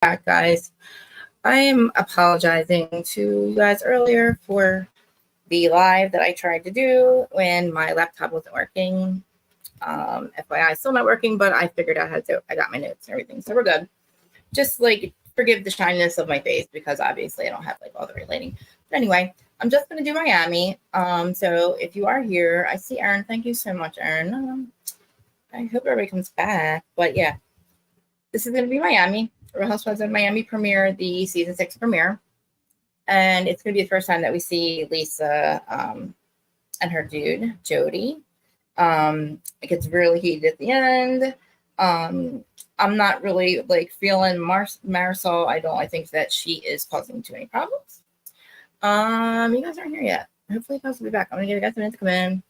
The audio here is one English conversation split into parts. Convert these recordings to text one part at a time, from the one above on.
back, guys. I am apologizing to you guys earlier for the live that I tried to do when my laptop wasn't working. FYI, still not working, but I figured out how to. I got my notes and everything, so we're good. Just like forgive the shininess of my face because obviously I don't have like all the right lighting. But anyway, I'm just gonna do Miami. So if you are here, I see Aaron. Thank you so much, Aaron. I hope everybody comes back. But yeah, this is gonna be Miami. Real Housewives of Miami premiere, the season 6 premiere. And it's going to be the first time that we see Lisa and her dude, Jody. It gets really heated at the end. I'm not really like feeling Marisol. I think that she is causing too many problems. You guys aren't here yet. Hopefully you guys will be back. I'm going to give you guys a minute to come in.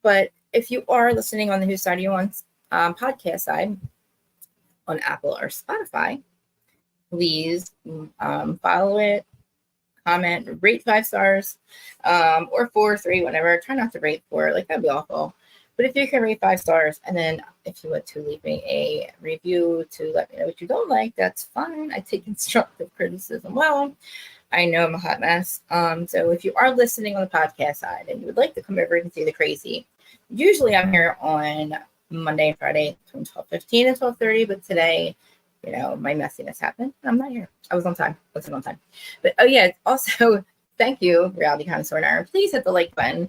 But if you are listening on the Whose Side Are You On podcast side on Apple or Spotify, please follow it, comment, rate 5 stars, or 4, 3, whatever. Try not to rate 4, like that'd be awful. But if you can rate 5 stars, and then if you want to leave me a review to let me know what you don't like, that's fine. I take constructive criticism well. I know I'm a hot mess. So if you are listening on the podcast side and you would like to come over and see the crazy, usually I'm here on Monday and Friday from 12:15 and 12:30, but today, my messiness happened. I'm not here. I was on time. Wasn't on time. But oh yeah, also thank you, Reality Connoisseur and Aaron. Please hit the like button.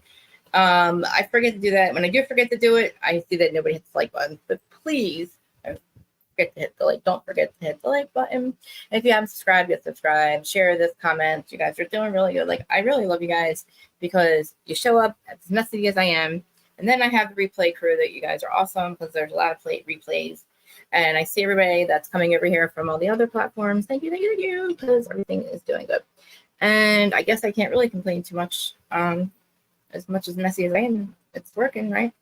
I forget to do that. When I do forget to do it, I see that nobody hits the like button. But please don't forget to hit the like. Don't forget to hit the like button. And if you haven't subscribed, yet subscribe. Share this, comment. You guys are doing really good. Like I really love you guys because you show up as messy as I am. And then I have the replay crew that you guys are awesome because there's a lot of replays. And I see everybody that's coming over here from all the other platforms. Thank you, because everything is doing good. And I guess I can't really complain too much, as much as messy as I am. It's working, right?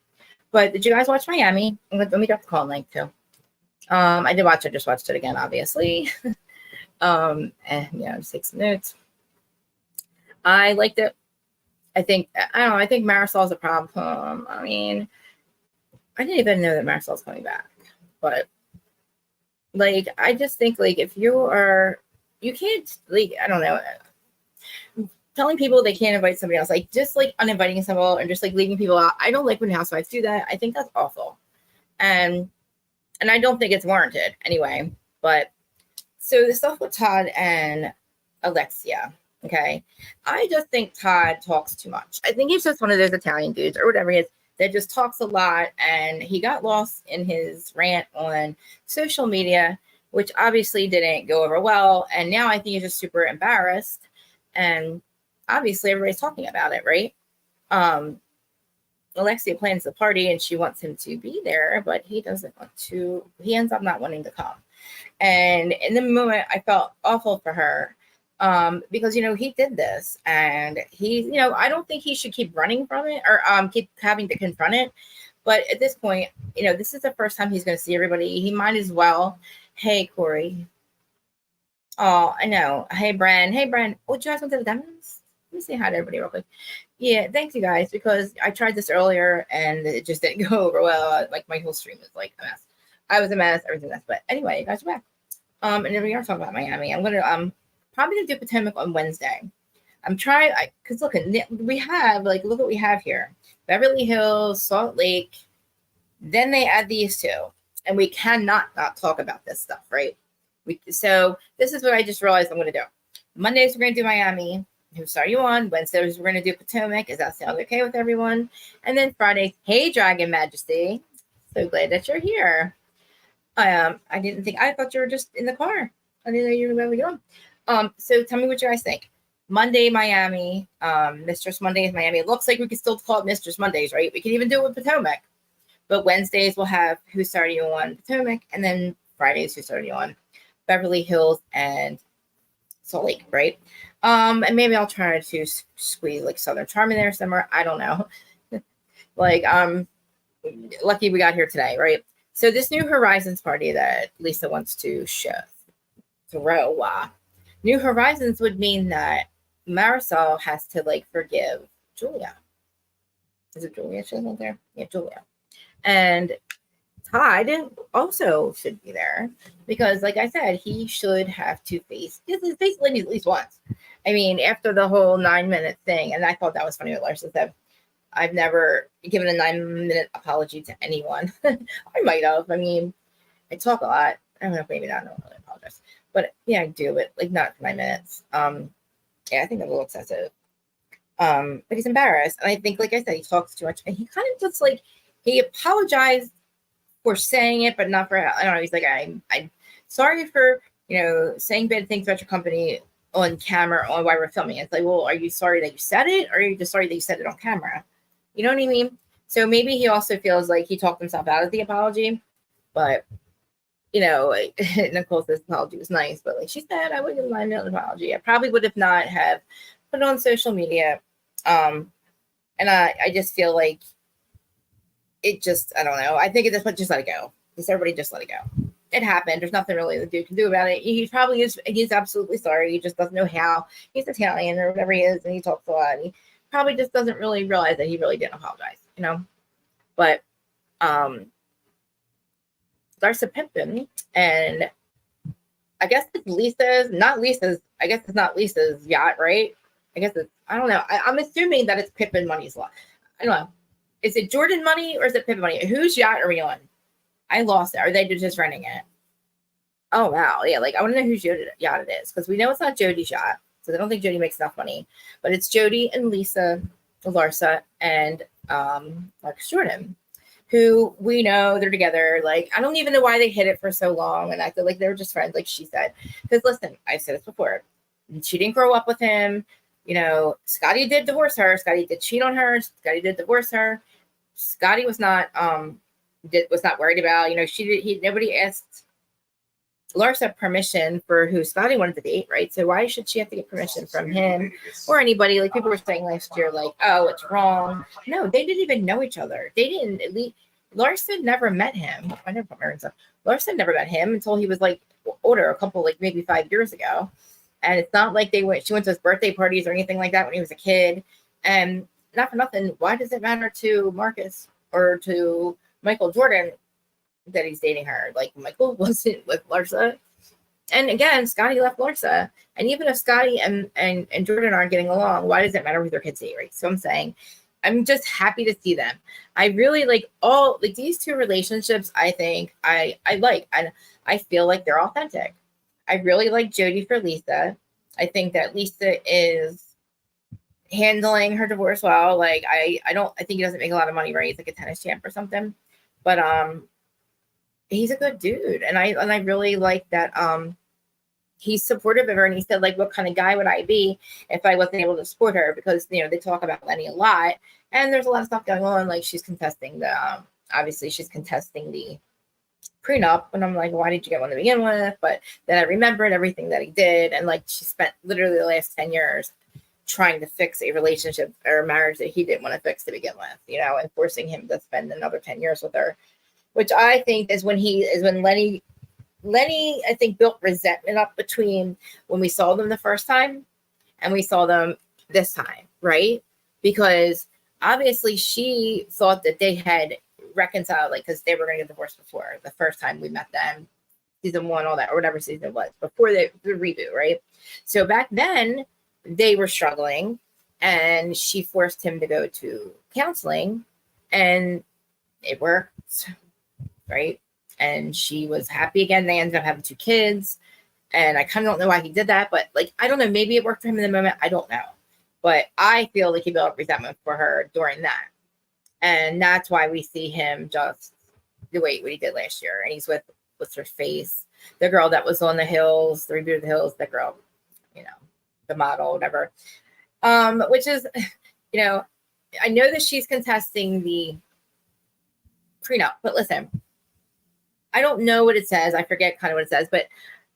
But did you guys watch Miami? Let me drop the call link too. I did watch it, just watched it again, obviously. And just take some notes. I liked it. I think Marisol's a problem. I mean, I didn't even know that Marisol's coming back. But like, I just think like if you can't like, I don't know, telling people they can't invite somebody else, like just like uninviting someone and just like leaving people out. I don't like when housewives do that. I think that's awful. And I don't think it's warranted anyway. But so the stuff with Todd and Alexia, okay, I just think Todd talks too much. I think he's just one of those Italian dudes or whatever he is that just talks a lot, and he got lost in his rant on social media, which obviously didn't go over well. And now I think he's just super embarrassed, and obviously everybody's talking about it, right? Alexia plans the party and she wants him to be there, but he doesn't want to. He ends up not wanting to come. And in the moment, I felt awful for her. Because he did this, and he, I don't think he should keep running from it or keep having to confront it. But at this point, this is the first time he's going to see everybody. He might as well. Hey, Corey. Oh, I know. Hey, Bren. Hey, Bren. Oh, did you guys went to the demos? Let me say hi to everybody real quick. Yeah, thanks you guys, because I tried this earlier and it just didn't go over well. Like my whole stream was like a mess. I was a mess, everything mess. But anyway, you guys are back. And then we are talking about Miami. I'm gonna probably gonna do Potomac on Wednesday. I'm trying, because look what we have here: Beverly Hills, Salt Lake. Then they add these two, and we cannot not talk about this stuff, right? So this is what I just realized I'm gonna do. Mondays we're gonna do Miami. Whose are you on? Wednesdays we're gonna do Potomac. Does that sound okay with everyone? And then Friday, hey Dragon Majesty, so glad that you're here. I thought you were just in the car. I didn't know you were really going. So tell me what you guys think. Monday, Miami, Mistress Mondays, Miami. It looks like we could still call it Mistress Mondays, right? We can even do it with Potomac. But Wednesdays we'll have Who's Starting You On Potomac, and then Fridays Who's Starting You On Beverly Hills and Salt Lake, right? And maybe I'll try to squeeze like Southern Charm in there somewhere. I don't know. Lucky we got here today, right? So this New Horizons party that Lisa wants to throw. New Horizons would mean that Marisol has to forgive Julia. Is it Julia she's out there? Yeah, Julia. And Todd also should be there because, like I said, he should have to face Lenny at least once. I mean, after the whole 9-minute thing, and I thought that was funny what Larsa said. I've never given a 9-minute apology to anyone. I might have. I mean, I talk a lot. I don't know, maybe not. I don't really apologize, but yeah, I do. But like not for 9 minutes. Yeah, I think I'm a little excessive. But he's embarrassed, and I think, like I said, he talks too much, and he kind of just like he apologized for saying it, but not for, I don't know. He's like, I'm sorry for, saying bad things about your company on camera on while we're filming. It's like, well, are you sorry that you said it, or are you just sorry that you said it on camera? You know what I mean? So maybe he also feels like he talked himself out of the apology, but Nicole says apology was nice, but like she said, I wouldn't mind an apology. I probably would have not have put it on social media. And I just feel like it just, I don't know. I think at this point, just let it go. Just everybody just let it go. It happened. There's nothing really the dude can do about it. He probably is, he's absolutely sorry. He just doesn't know how. He's Italian or whatever he is, and he talks a lot. And he probably just doesn't really realize that he really didn't apologize, But Larsa Pimpin, and I guess it's I guess it's not Lisa's yacht, right? I guess it's, I don't know. I'm assuming that it's Pippin money's lot. I don't know. Is it Jordan money or is it Pippin money? Whose yacht are we on? I lost it. Are they just renting it? Oh, wow. Yeah, like I want to know whose yacht it is, because we know it's not Jody's yacht, so I don't think Jody makes enough money. But it's Jody and Lisa, Larsa, and Marcus Jordan, who we know they're together. Like, I don't even know why they hid it for so long and acted like they were just friends, like she said. Because listen, I've said this before. She didn't grow up with him. Scotty did divorce her. Scotty did cheat on her. Scotty did divorce her. Scotty was not worried about, nobody asked Larsa permission for who Scotty wanted to date, right? So why should she have to get permission from him or anybody? Like people were saying last year, like, oh, it's wrong. No, they didn't even know each other. They didn't. At least Larsa never met him. I never put my rings up. Larsa never met him until he was like older, a couple, like maybe 5 years ago. And it's not like she went to his birthday parties or anything like that when he was a kid. And not for nothing, why does it matter to Marcus or to Michael Jordan that he's dating her? Like, Michael wasn't with Larsa. And again, Scotty left Larsa. And even if Scotty and Jordan aren't getting along, why does it matter who their kids date, right? So I'm saying, I'm just happy to see them. I really like these two relationships. I think I like, and I feel like they're authentic. I really like Jody for Lisa. I think that Lisa is handling her divorce well. Like I think he doesn't make a lot of money, right? He's like a tennis champ or something. But he's a good dude. And I really like that he's supportive of her, and he said, like, what kind of guy would I be if I wasn't able to support her? Because they talk about Lenny a lot, and there's a lot of stuff going on. Like she's contesting obviously she's contesting the prenup, and I'm like, why did you get one to begin with? But then I remembered everything that he did, and like she spent literally the last 10 years trying to fix a relationship or a marriage that he didn't want to fix to begin with, and forcing him to spend another 10 years with her, which I think is when Lenny, I think, built resentment up between when we saw them the first time and we saw them this time, right? Because obviously she thought that they had reconciled, like, because they were going to get divorced before the first time we met them, season 1, all that, or whatever season it was, before the reboot, right? So back then they were struggling, and she forced him to go to counseling, and it worked, right? And she was happy again. They ended up having 2 kids, and I kind of don't know why he did that, but like, I don't know, maybe it worked for him in the moment. I don't know, but I feel like he built up resentment for her during that. And that's why we see him just do what he did last year. And he's with, what's her face? The girl that was on the Hills, the reboot of the Hills, the girl, the model, whatever. Which is, I know that she's contesting the prenup, but listen, I don't know what it says. I forget kind of what it says, but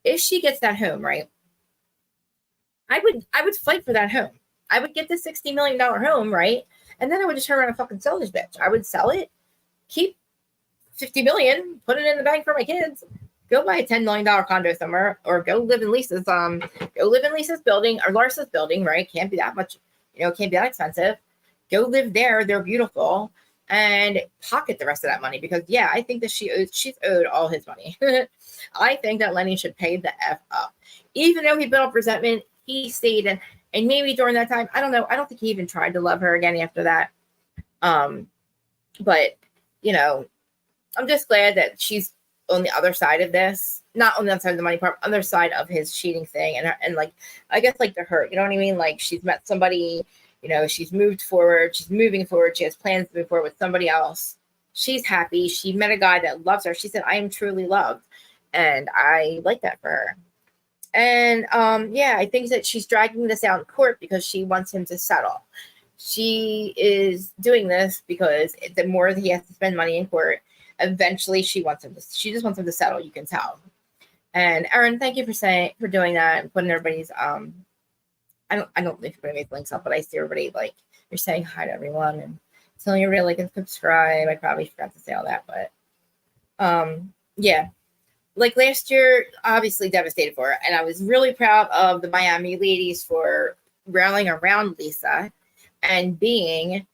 if she gets that home, right, I would fight for that home. I would get the $60 million home, right? And then I would just turn around and fucking sell this bitch. I would sell it, keep $50 million, put it in the bank for my kids, go buy a $10 million condo somewhere, or go live in Lisa's building or Larsa's building, right? Can't be that much, can't be that expensive. Go live there. They're beautiful. and pocket the rest of that money, because yeah, I think that she's owed all his money. I think that Lenny should pay the F up. Even though he built up resentment, he stayed, and maybe during that time, I don't know. I don't think he even tried to love her again after that. But you know, I'm just glad that she's on the other side of this, not on the other side of the money part, other side of his cheating thing, and like, I guess, like, the hurt. You know what I mean? Like, she's met somebody. She's moved forward. She's moving forward. She has plans to move forward with somebody else. She's happy. She met a guy that loves her. She said, "I am truly loved," and I like that for her. And yeah, I think that she's dragging this out in court because she wants him to settle. She is doing this because the more that he has to spend money in court, eventually she just wants him to settle. You can tell. And Erin, thank you for doing that and putting everybody's I don't think everybody makes links up, but I see everybody, like, you're saying hi to everyone and telling everybody like and subscribe. I probably forgot to say all that, but yeah. Like last year, obviously devastated for her. And I was really proud of the Miami ladies for rallying around Lisa and being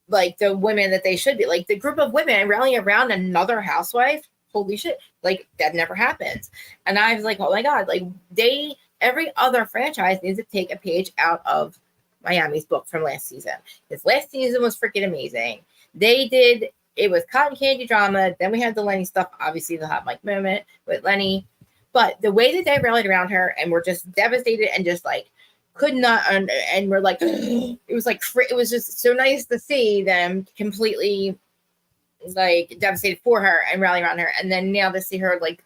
like the women that they should be. Like the group of women rallying around another housewife. Holy shit. Like that never happens. And I was like, oh my God, like every other franchise needs to take a page out of Miami's book from last season. This last season was freaking amazing. It was cotton candy drama. Then we had the Lenny stuff, obviously the hot mic moment with Lenny. But the way that they rallied around her and were just devastated and just like could not, and we're like, it was just so nice to see them completely like devastated for her and rallying around her. And then now to see her, like,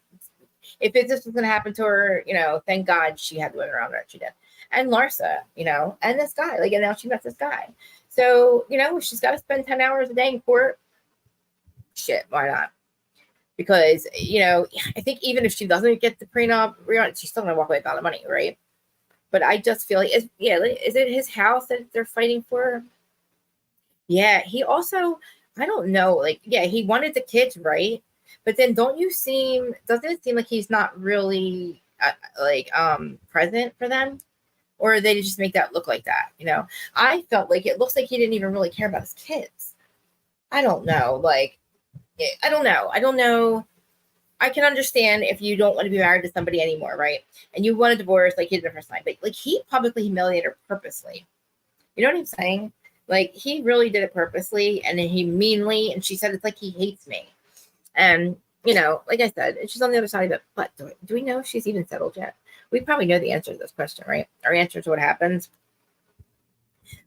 if this was going to happen to her, thank God she had the women around her. She did. And Larsa, and this guy, like, and now she met this guy. So, she's got to spend 10 hours a day in court. Shit, why not? Because, I think even if she doesn't get the prenup, she's still going to walk away with all the money, right? But I just feel like, is it his house that they're fighting for? Yeah, he also, I don't know, like, yeah, he wanted the kids, right? But then doesn't it seem like he's not really, present for them? Or they just make that look like that, I felt like it looks like he didn't even really care about his kids. I don't know, like, I don't know. I can understand if you don't want to be married to somebody anymore, right? And you want a divorce, like he did the first time. But like he publicly humiliated her purposely. You know what I'm saying? Like he really did it purposely, and then he meanly. And she said it's like he hates me. And like I said, she's on the other side of it. But do we know if she's even settled yet? We probably know the answer to this question, right? Our answer to what happens.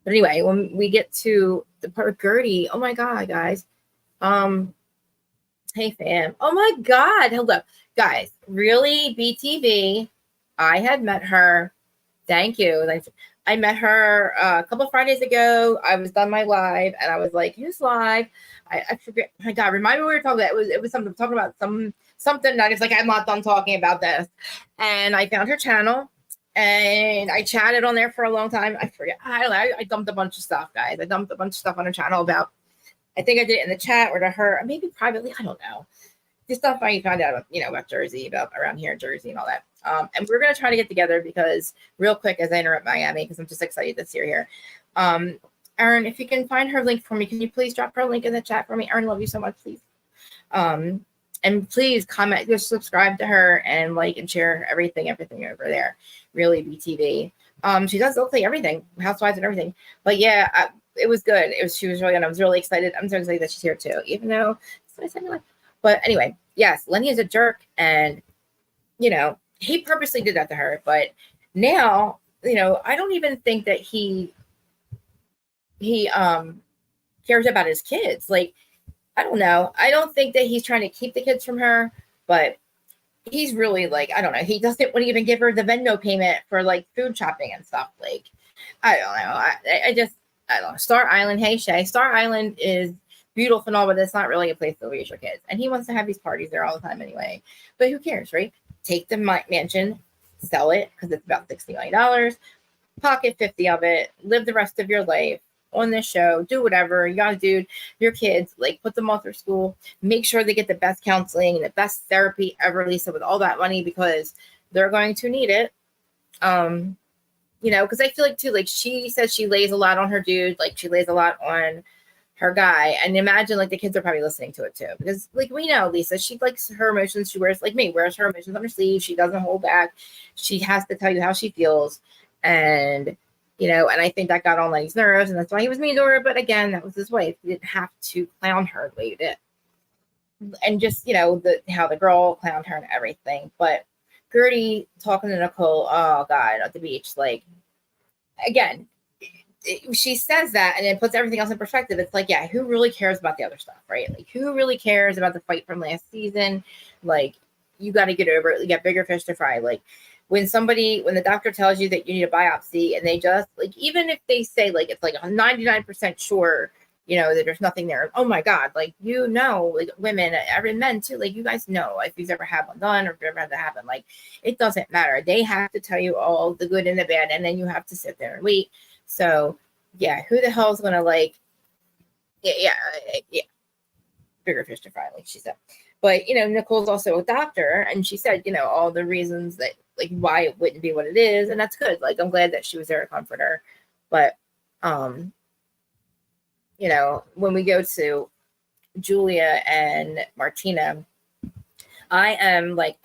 But anyway, when we get to the part of Gertie, oh my God, guys. Hey fam. Oh my God. Hold up. Guys, really? BTV. I had met her. Thank you. I met her a couple of Fridays ago. I was done my live and I was like, use live. I forget. Oh my God, remind me what we were talking about. It was something talking about something that is like, I'm not done talking about this. And I found her channel and I chatted on there for a long time. I forget. I dumped a bunch of stuff, guys. I dumped a bunch of stuff on her channel about, I think I did it in the chat or to her, or maybe privately. I don't know. Just stuff I found out, about Jersey, about around here in Jersey and all that. And we're going to try to get together because real quick, as I interrupt Miami, because I'm just excited to see her here. Erin, if you can find her link for me, can you please drop her link in the chat for me? Erin, love you so much, please. And please comment, just subscribe to her and like and share everything over there. Really, BTV. She does look like everything, Housewives and everything. But yeah, it was good. She was really good. I was really excited. I'm so excited that she's here too, even though that's what I said anyway. But anyway, yes, Lenny is a jerk, and he purposely did that to her. But now, I don't even think that he cares about his kids. Like, I don't know. I don't think that he's trying to keep the kids from her, but he's really like, I don't know. He doesn't want to even give her the Venmo payment for like food shopping and stuff. Like, I don't know. I don't know. Star Island. Hey, Shay. Star Island is beautiful and all, but it's not really a place to raise your kids. And he wants to have these parties there all the time anyway. But who cares, right? Take the mansion, sell it because it's about $60 million. Pocket 50 of it. Live the rest of your life on this show. Do whatever you gotta do. Your kids, like, put them all through school. Make sure they get the best counseling and the best therapy ever, Lisa, with all that money, because they're going to need it. you know, because I feel like too, like she says she lays a lot on her dude, like she lays a lot on her guy, and imagine like the kids are probably listening to it too, because like we know Lisa, she likes her emotions, she wears like me, wears her emotions on her sleeve, she doesn't hold back, she has to tell you how she feels, and you know, and I think that got on Lenny's nerves, and that's why he was mean to her. But again, that was his wife. He didn't have to clown her the way he did, and just you know how the girl clowned her and everything. But Gertie talking to Nicole, oh god, at the beach, like again, she says that and it puts everything else in perspective. It's like, yeah, who really cares about the other stuff, right? Like, who really cares about the fight from last season? Like, you got to get over it. You got bigger fish to fry. Like, when the doctor tells you that you need a biopsy and they just, like, even if they say, like, it's like 99% sure, you know, that there's nothing there. Oh my God. Like, you know, like women, every men too, like, you guys know if you've ever had one done or if you've ever had that happen. Like, it doesn't matter. They have to tell you all the good and the bad, and then you have to sit there and wait. So, yeah, who the hell is going to like, yeah, bigger fish to fry, like she said. But, you know, Nicole's also a doctor, and she said, you know, all the reasons that, like, why it wouldn't be what it is, and that's good. Like, I'm glad that she was there to comfort her. But, you know, when we go to Julia and Martina, I am like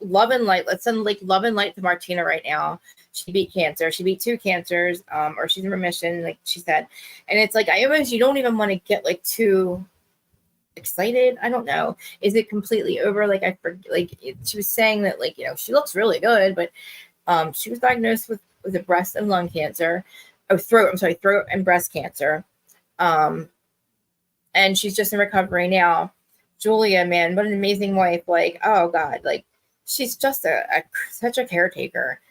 love and light. Let's send like love and light to Martina right now. She beat cancer. She beat 2 cancers, or she's in remission, like she said. And it's like, you don't even want to get like too excited. I don't know. Is it completely over? Like she was saying that, like, you know, she looks really good, but she was diagnosed with a breast and lung cancer. Throat and breast cancer. And she's just in recovery now. Julia, man, what an amazing wife. Like, oh God, like she's just such a caretaker.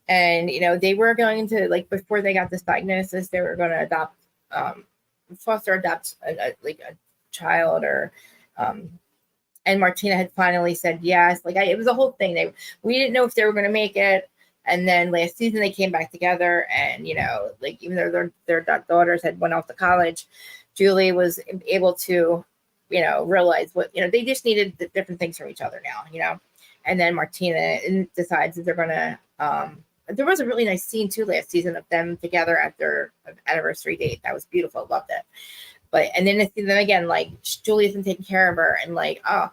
And, you know, they were going to, like, before they got this diagnosis, they were going to adopt, foster adopt a child, or, and Martina had finally said yes. Like, it was a whole thing. We didn't know if they were going to make it. And then last season they came back together, and, you know, like, even though their daughters had went off to college, Julie was able to, you know, realize what, you know, they just needed different things from each other now, you know. And then Martina decides that they're going to, there was a really nice scene too last season of them together at their anniversary date. That was beautiful. Loved it. But, and then again, like, Julie's been taking care of her, and like, oh,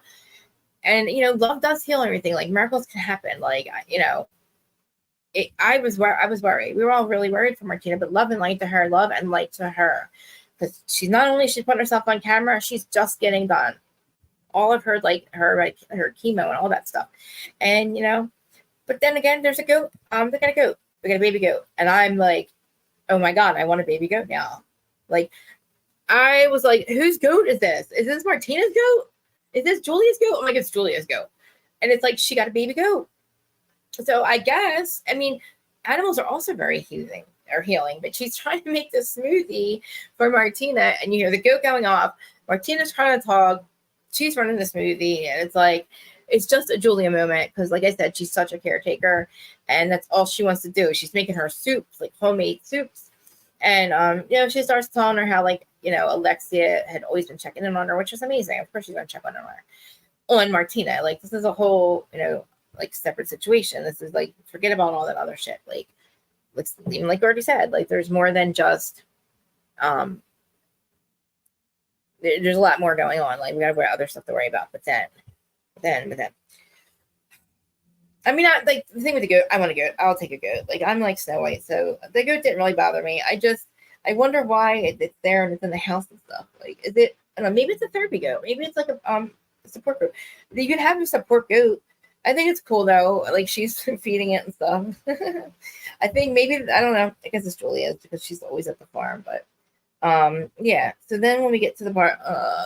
and, you know, love does heal everything. Like, miracles can happen. Like, you know, I was worried. We were all really worried for Martina, but love and light to her. Because she's put herself on camera. She's just getting done. All of her, like, her chemo and all that stuff. And, you know, but then again, there's a goat. They got a goat. We got a baby goat. And I'm like, oh my God, I want a baby goat now. Like, I was like, whose goat is this? Is this Martina's goat? Is this Julia's goat? I'm like, it's Julia's goat. And it's like, she got a baby goat. So I guess, I mean, animals are also very healing, but she's trying to make this smoothie for Martina. And, you hear the goat going off. Martina's trying to talk. She's running the smoothie. And it's like, it's just a Julia moment, because, like I said, she's such a caretaker, and that's all she wants to do. She's making her soups, like homemade soups. And, you know, she starts telling her how, like, you know, Alexia had always been checking in on her, which was amazing. Of course she's going to check on Martina. Like, this is a whole, you know, like, separate situation. This is like, forget about all that other shit. Like, even like Gordy said, like, there's more than just, there's a lot more going on. Like, we got other stuff to worry about. But then, I mean, like, the thing with the goat, I want a goat. I'll take a goat. Like, I'm like Snow White, so the goat didn't really bother me. I wonder why it's there and it's in the house and stuff. Like, is it? I don't know. Maybe it's a therapy goat. Maybe it's like a support goat. You can have a support goat. I think it's cool though. Like, she's feeding it and stuff. I think maybe, I don't know. I guess it's Julia's because she's always at the farm. But yeah. So then when we get to the part,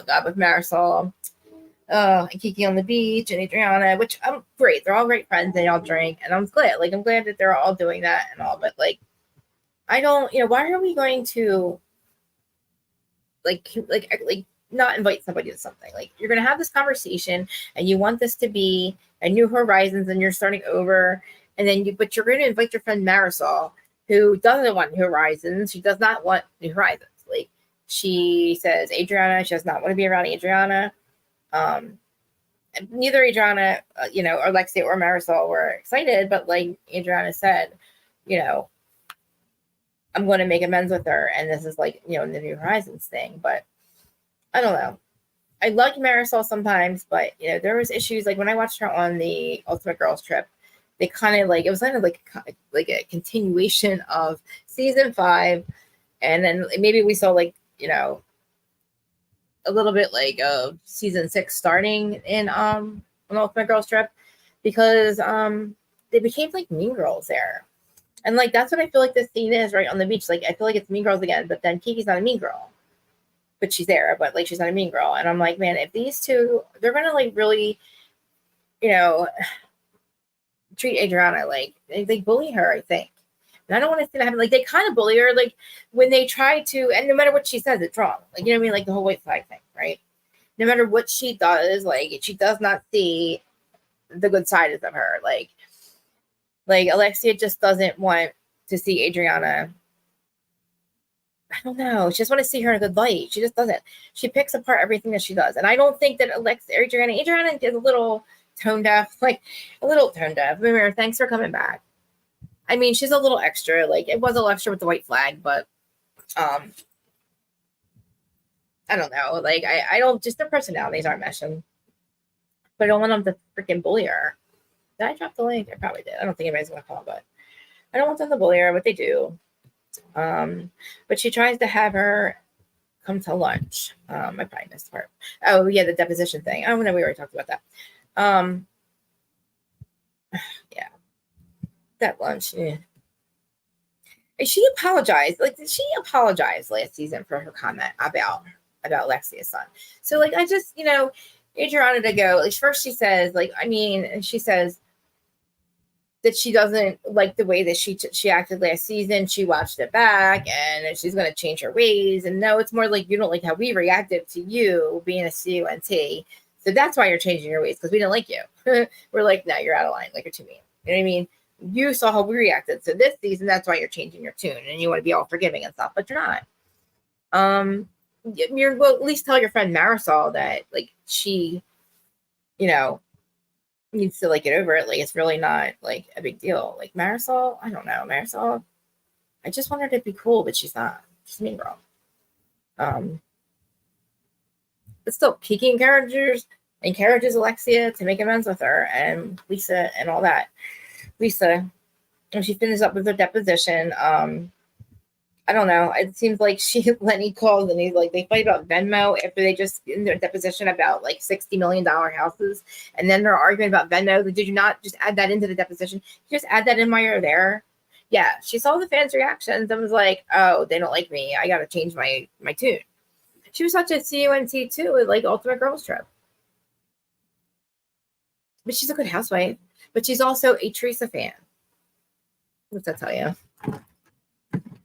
God, with Marisol, and Kiki on the beach, and Adriana, which I'm great. They're all great friends. They all drink, and I'm glad. Like, I'm glad that they're all doing that and all. But, like, I don't, you know, why are we going to like not invite somebody to something? Like, you're going to have this conversation, and you want this to be a new horizons, and you're starting over, and then but you're going to invite your friend Marisol, who doesn't want new horizons. She does not want new horizons. Like, she says Adriana, she does not want to be around Adriana. Neither Adriana, you know, or Lexi or Marisol were excited, but like Adriana said, you know, I'm going to make amends with her, and this is like, the New Horizons thing. But I don't know. I like Marisol sometimes, but there was issues like when I watched her on the Ultimate Girls Trip. They kind of it was kind of like a continuation of season 5, and then maybe we saw a little bit of season 6 starting in on Ultimate Girls Trip, because they became like Mean Girls there. And that's what I feel like this scene is right on the beach. I feel like it's Mean Girls again, but then Kiki's not a mean girl. But she's there, but she's not a mean girl. And I'm like, man, if these two, they're gonna really, treat Adriana they bully her, I think. And I don't want to see that happen. They kind of bully her, when they try to, and no matter what she says, it's wrong. You know what I mean? The whole white flag thing, right? No matter what she does, she does not see the good sides of her. Alexia just doesn't want to see Adriana. I don't know. She just want to see her in a good light. She just doesn't. She picks apart everything that she does. And I don't think that Adriana is a little tone deaf, a little tone deaf. Remember, thanks for coming back. I mean, she's a little extra. It was a little extra with the white flag, but I don't know. I don't, just their personalities aren't meshing. But I don't want them to freaking bully her. Did I drop the link? I probably did. I don't think anybody's going to call, but I don't want them to bully her, but they do. But she tries to have her come to lunch. I probably missed the part. Oh, yeah, the deposition thing. Oh, no, we already talked about that. Yeah. That lunch. Yeah. She apologized. She apologized last season for her comment about Lexia's son. So, I just, Adriana to go. First she says, and she says that she doesn't like the way that she acted last season. She watched it back, and she's going to change her ways. And no, it's more you don't like how we reacted to you being a CUNT. So that's why you're changing your ways, because we didn't like you. We're no, you're out of line. You're too mean. You know what I mean? You saw how we reacted. So this season, that's why you're changing your tune, and you want to be all forgiving and stuff, but you're not. Well, at least tell your friend Marisol that she, needs to get over it. It's really not a big deal. Marisol, I don't know. Marisol, I just want her to be cool, but she's not. She's a mean girl. But still, Kiki encourages Alexia to make amends with her and Lisa and all that. Lisa, when she finishes up with her deposition, I don't know. It seems like Lenny calls and he's they fight about Venmo after they just in their deposition about $60 million houses, and then they're arguing about Venmo. Did you not just add that into the deposition? You just add that in while you're there. Yeah, she saw the fans' reactions and was like, "Oh, they don't like me. I got to change my tune." She was such a CUNT too at Ultimate Girls Trip, but she's a good housewife. But she's also a Teresa fan. What's that tell you?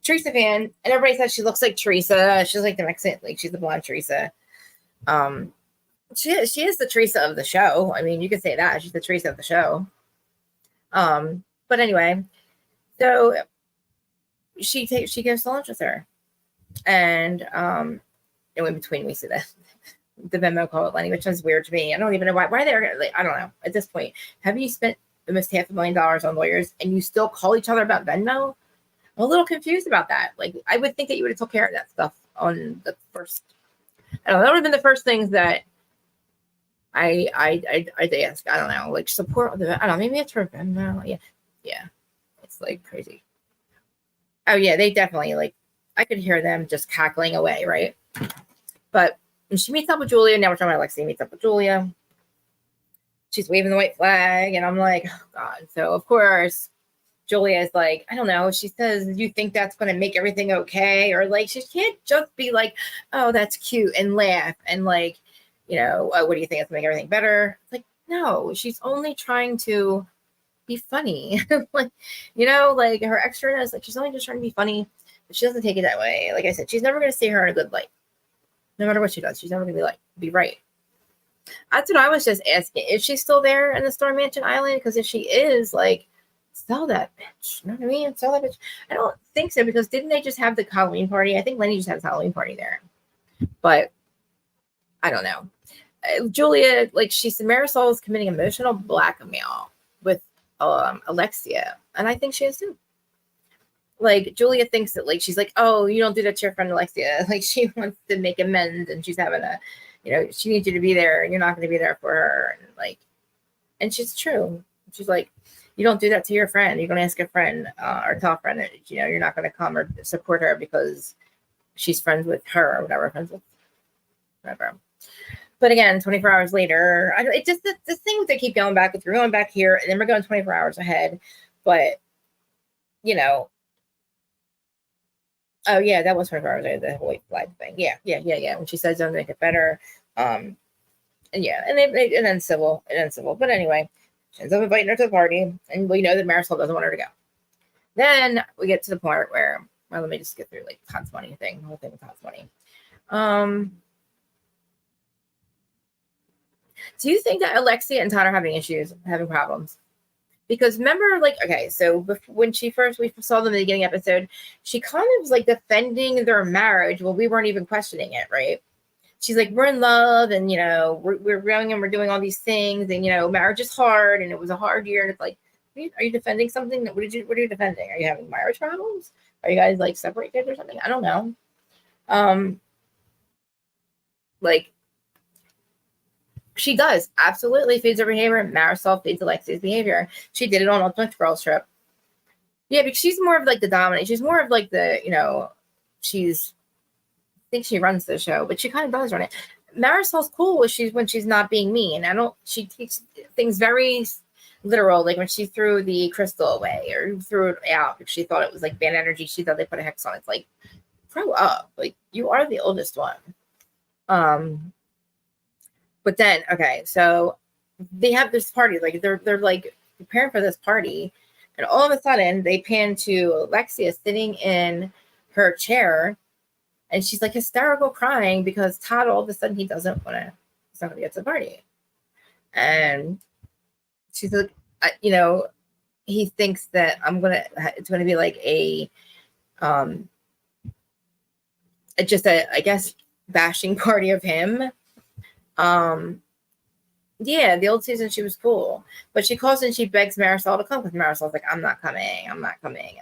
Teresa fan, and everybody says she looks like Teresa. She's the Mexican, she's the blonde Teresa. She is the Teresa of the show. I mean, you could say that she's the Teresa of the show. But anyway, so she goes to lunch with her, and in between we see the Venmo call with Lenny, which is weird to me. I don't even know why they're I don't know at this point. Have you spent almost $500,000 on lawyers and you still call each other about Venmo? I'm a little confused about that. I would think that you would have took care of that stuff on the first. I don't know. That would have been the first things that I'd ask. I don't know. Support. I don't know. Maybe it's for Venmo. Yeah. It's crazy. Oh yeah, they definitely I could hear them just cackling away, right? But when she meets up with Julia, now we're talking about Lexi meets up with Julia. She's waving the white flag, and I'm like, oh God. So of course, Julia is I don't know. She says, "You think that's going to make everything okay?" Or she can't just be "Oh, that's cute," and laugh and what do you think it's going to make everything better? It's no, she's only trying to be funny. Her extraness, she's only just trying to be funny, but she doesn't take it that way. Like I said, she's never going to see her in a good light. No matter what she does, she's never going to be right. That's what I was just asking. Is she still there in the Storm Mansion Island? Because if she is, sell that bitch. You know what I mean? Sell that bitch. I don't think so, because didn't they just have the Halloween party? I think Lenny just has a Halloween party there. But I don't know. Julia, she said Marisol is committing emotional blackmail with Alexia. And I think she is too. like Julia thinks that like she's like, oh, you don't do that to your friend Alexia. Like she wants to make amends and she's having a, she needs you to be there and you're not going to be there for her. And like, and she's true. She's like, you don't do that to your friend. You don't ask a friend or tell a friend that, you're not going to come or support her because she's friends with her or whatever, friends with whatever. But again, 24 hours later, it just, the things that keep going back, we're going back here and then we're going 24 hours ahead. But, oh yeah, that was 24 hours ahead, the whole flag thing. Yeah. When she says don't make it better. And yeah, and then civil. But anyway, she ends up inviting her to the party, and we know that Marisol doesn't want her to go. Then we get to the part where, well, let me just get through like Todd's money thing, the whole thing with Todd's money. Do you think that Alexia and Todd are having issues, having problems? Because remember, like, okay, so when we saw them in the beginning episode, she kind of was like defending their marriage. Well, we weren't even questioning it, right? She's like, we're in love, and we're growing and we're doing all these things, and marriage is hard, and it was a hard year. And it's like, are you defending something? What are you defending? Are you having marriage problems? Are you guys like separated or something? I don't know. Like, she does absolutely feeds her behavior. Marisol feeds Alexia's behavior. She did it on Ultimate Girls Trip. Yeah, because she's more of like the dominant. She's more of like the, I think she runs the show, but she kind of does run it. Marisol's cool when she's not being mean. She takes things very literal, like when she threw the crystal away or threw it out because she thought it was like bad energy. She thought they put a hex on it. It's like, grow up. Like, you are the oldest one. But then, okay, so they have this party, like they're like preparing for this party, and all of a sudden they pan to Alexia sitting in her chair, and she's like hysterical crying because Todd all of a sudden he's not going to get to the party, and she's like, he thinks that it's going to be like a just I guess bashing party of him. Yeah, the old season she was cool, but she calls and she begs Marisol to come because Marisol's like, I'm not coming.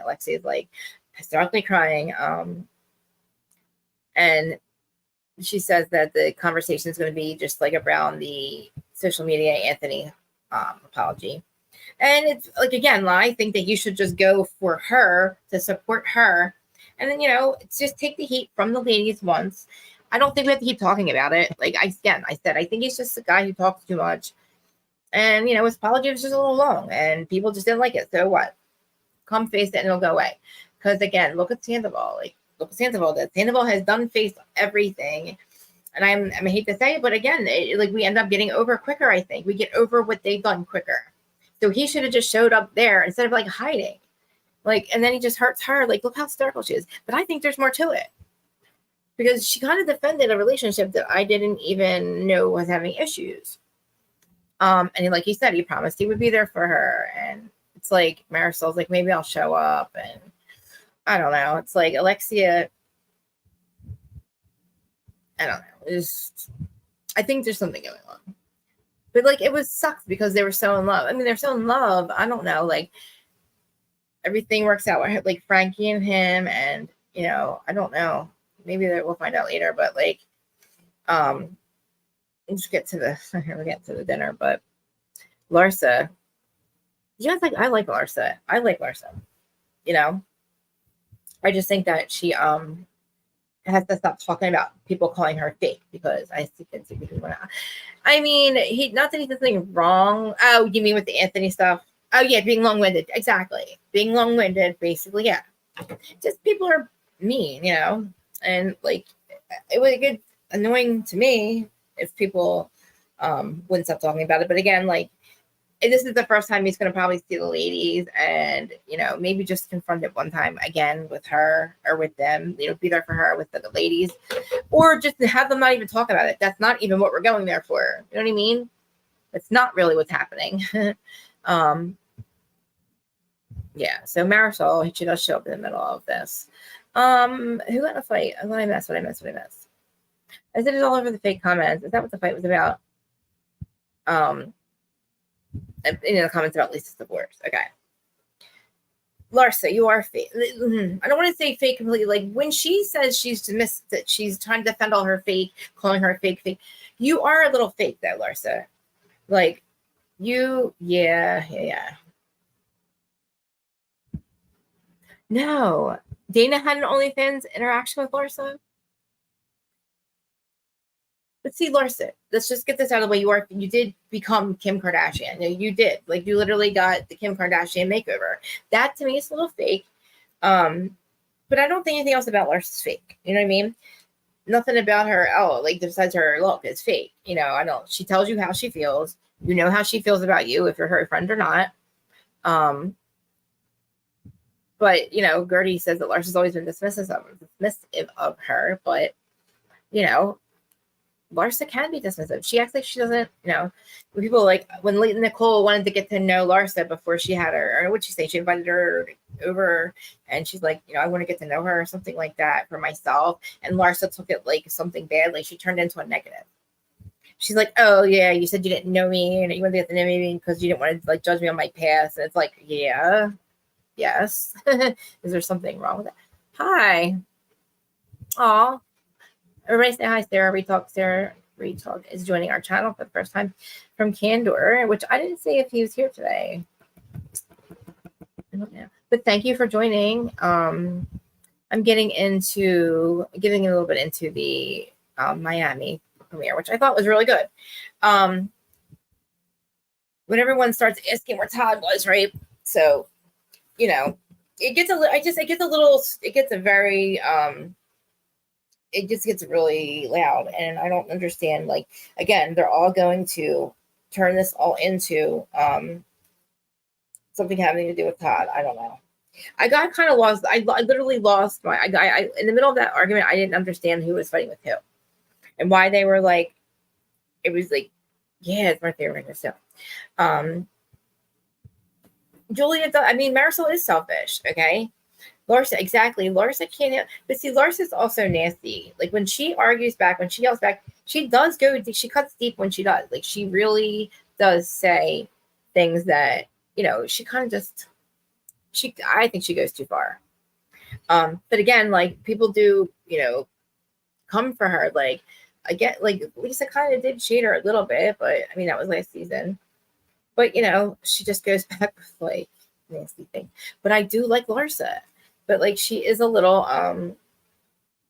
Alexia's like hysterically crying. And she says that the conversation is going to be just like around the social media Anthony apology. And it's like, again, I think that you should just go for her to support her. And then, it's just take the heat from the ladies once. I don't think we have to keep talking about it. Like, I said, I think he's just a guy who talks too much. And, his apology was just a little long. And people just didn't like it. So what? Come face it and it'll go away. Because, again, look at Sandoval. Look at Sandoval. Sandoval has done face everything. And I hate to say it, but again, we end up getting over quicker, I think. We get over what they've done quicker. So he should have just showed up there instead of, hiding. And then he just hurts her. Look how hysterical she is. But I think there's more to it. Because she kind of defended a relationship that I didn't even know was having issues. And like he said, he promised he would be there for her. And it's like Marisol's like, maybe I'll show up. And I don't know. It's like Alexia, I don't know. I think there's something going on. But it was sucked because they were so in love. I mean, they're so in love. I don't know. Everything works out. Frankie and him, and I don't know. Maybe we'll find out later, but let's get to the dinner. But Larsa, I like Larsa. I like Larsa. I just think that she has to stop talking about people calling her fake because I can see people now. I mean, not that he does anything wrong. Oh, you mean with the Anthony stuff? Oh yeah, being long-winded. Exactly, being long-winded. Basically, yeah. Just people are mean, and it would get annoying to me if people wouldn't stop talking about it. But again, this is the first time he's going to probably see the ladies, and maybe just confront it one time again with her or with them. Be there for her with the ladies, or just have them not even talk about it. That's not even what we're going there for. You know what I mean? It's not really what's happening. Yeah. So Marisol, she does show up in the middle of this. Who got a fight? What I missed? I said it's all over the fake comments. Is that what the fight was about? In the comments about Lisa's divorce. Okay. Larsa, you are fake. I don't want to say fake completely. Like when she says she's dismissed, that she's trying to defend all her fake, calling her fake. You are a little fake though, Larsa. Like you, yeah. No, Dana had an OnlyFans interaction with Larsa. But see, Larsa, let's just get this out of the way. You did become Kim Kardashian. You did. Like you literally got the Kim Kardashian makeover. That to me is a little fake. But I don't think anything else about Larsa's fake. You know what I mean? Nothing about her, like besides her look is fake. You know, I don't. She tells you how she feels. You know how she feels about you, if you're her friend or not. But you know, Gertie says that Larsa's always been dismissive of her, but you know, Larsa can be dismissive. She acts like she doesn't, you know, when people like when Nicole wanted to get to know Larsa before she had her, or what'd she say? She invited her over and she's like, you know, I want to get to know her or something like that for myself. And Larsa took it like something bad, like she turned into a negative. She's like, oh yeah, you said you didn't know me and you wanted to get to know me because you didn't want to like judge me on my past. And it's like, yeah, yes. Is there something wrong with that? Hi. Aw. Everybody say hi, Sarah. Sarah Retalk is joining our channel for the first time from Candor, which I didn't say if he was here today. I don't know. But thank you for joining. I'm getting a little bit into the Miami premiere, which I thought was really good. When everyone starts asking where Todd was, right? So, you know, it gets really loud, and I don't understand. Like, again, they're all going to turn this all into something having to do with Todd. I don't know. I got kind of lost. I literally lost my. I in the middle of that argument, I didn't understand who was fighting with who, and why they were like. It was like, yeah, it's my favorite right now. Julia, I mean, Marisol is selfish. Okay. Larsa, exactly. Larsa can't, but see, Larsa's also nasty. Like when she argues back, when she yells back, she does she cuts deep when she does. Like she really does say things that, you know, she kind of just, I think she goes too far. But again, like people do, you know, come for her. Like, I get, like Lisa kind of did shade her a little bit, but I mean, that was last season. But, you know, she just goes back with like nasty thing. But I do like Larsa. But like she is a little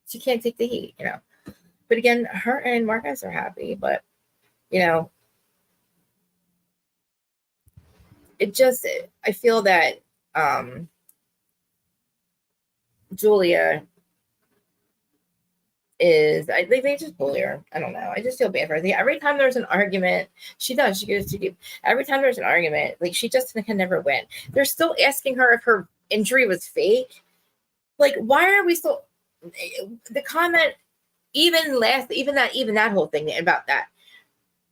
she can't take the heat, you know. But again, her and Marcus are happy, but you know, I feel that Julia they just bully her. I don't know. I just feel bad for her. Every time there's an argument, she goes too deep. Every time there's an argument, like she just can never win. They're still asking her if her injury was fake. Like, why are we still the comment even that whole thing about that?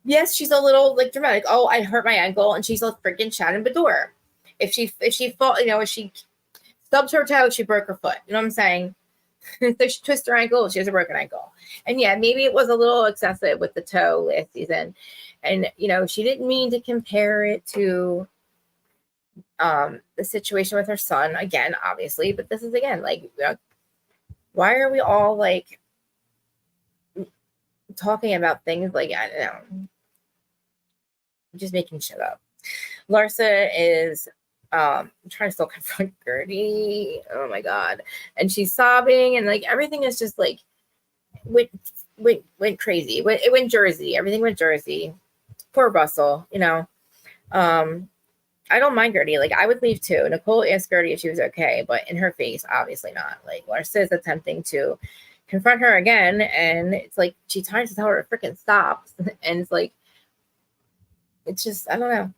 Yes, she's a little like dramatic. Oh, I hurt my ankle, and she's a freaking Shannon Bedore. If she fall, you know, if she stubs her toe, she broke her foot. You know what I'm saying? So she twists her ankle, she has a broken ankle. And yeah, maybe it was a little excessive with the toe last season. And you know, she didn't mean to compare it to the situation with her son again, obviously, but this is again like, you know, why are we all like talking about things like, I don't know, just making shit up. Larsa is trying to still confront Gertie. Oh my god. And she's sobbing, and like everything is just like went crazy. It went Jersey. Everything went Jersey. Poor Russell, you know. I don't mind Gertie. Like I would leave too. Nicole asked Gertie if she was okay, but in her face, obviously not. Like Larsa is attempting to confront her again, and it's like she tries to tell her to freaking stop, and it's like, it's just, I don't know.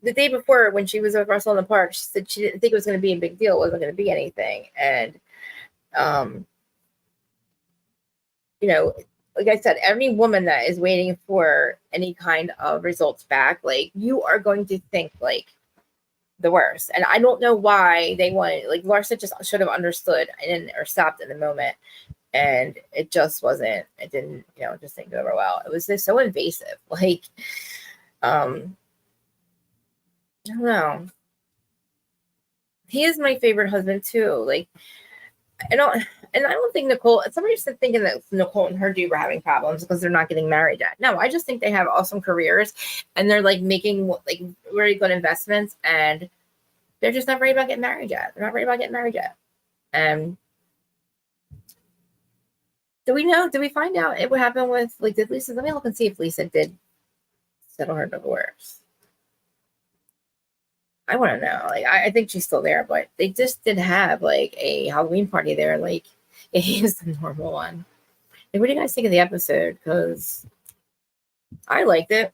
The day before, when she was with Russell in the park, she said she didn't think it was going to be a big deal. It wasn't going to be anything. And, you know, like I said, every woman that is waiting for any kind of results back, like you are going to think like the worst. And I don't know why they wanted, like Larsa just should have understood or stopped in the moment. And it just wasn't, it didn't, you know, just didn't go over well. It was just so invasive. Like, I don't know. he is my favorite husband too. Like, I don't think Nicole. Somebody's thinking that Nicole and her dude were having problems because they're not getting married yet. No, I just think they have awesome careers, and they're like making like really good investments, and they're just not ready about getting married yet. They're not ready about getting married yet. And do we know? Did we find out what happened with like? Did Lisa? Let me look and see if Lisa did settle her divorce. I want to know. Like, I think she's still there, but they just did have like a Halloween party there. Like, it is the normal one. Like, what do you guys think of the episode? Because I liked it.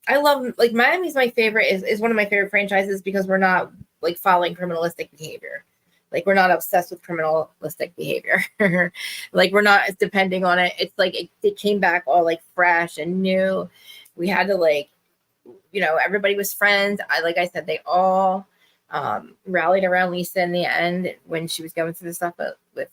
I love like Miami's my favorite is one of my favorite franchises because we're not like following criminalistic behavior. Like we're not obsessed with criminalistic behavior. Like we're not depending on it. It's like it came back all like fresh and new. We had to like, everybody was friends. Like I said, they all rallied around Lisa in the end when she was going through the stuff with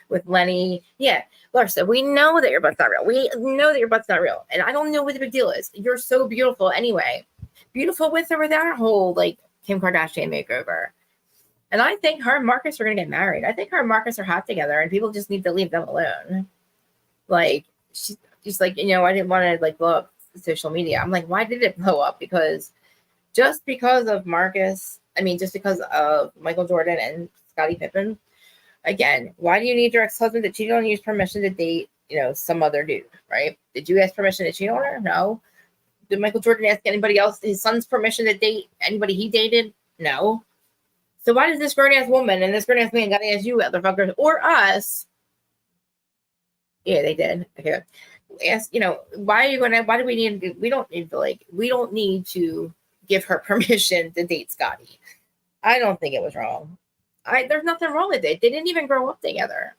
with Lenny. Yeah, Larsa, we know that your butt's not real. We know that your butt's not real. And I don't know what the big deal is. You're so beautiful anyway. Beautiful with or without a whole like Kim Kardashian makeover. And I think her and Marcus are going to get married. I think her and Marcus are hot together and people just need to leave them alone. Like, she's like, I didn't want to like blow up social media. I'm like, why did it blow up? Because just because of Marcus, just because of Michael Jordan and Scottie Pippen, again, why do you need your ex-husband to cheat on you? Use permission to date, some other dude, right? Did you ask permission to cheat on her? No. Did Michael Jordan ask anybody else, his son's permission to date anybody he dated? No. So why does this grown-ass woman and this grown-ass man got to ask you, motherfuckers, or us? Yeah, they did. Okay. Ask, why do we need, we don't need to give her permission to date Scottie. I don't think it was wrong. There's nothing wrong with it. They didn't even grow up together.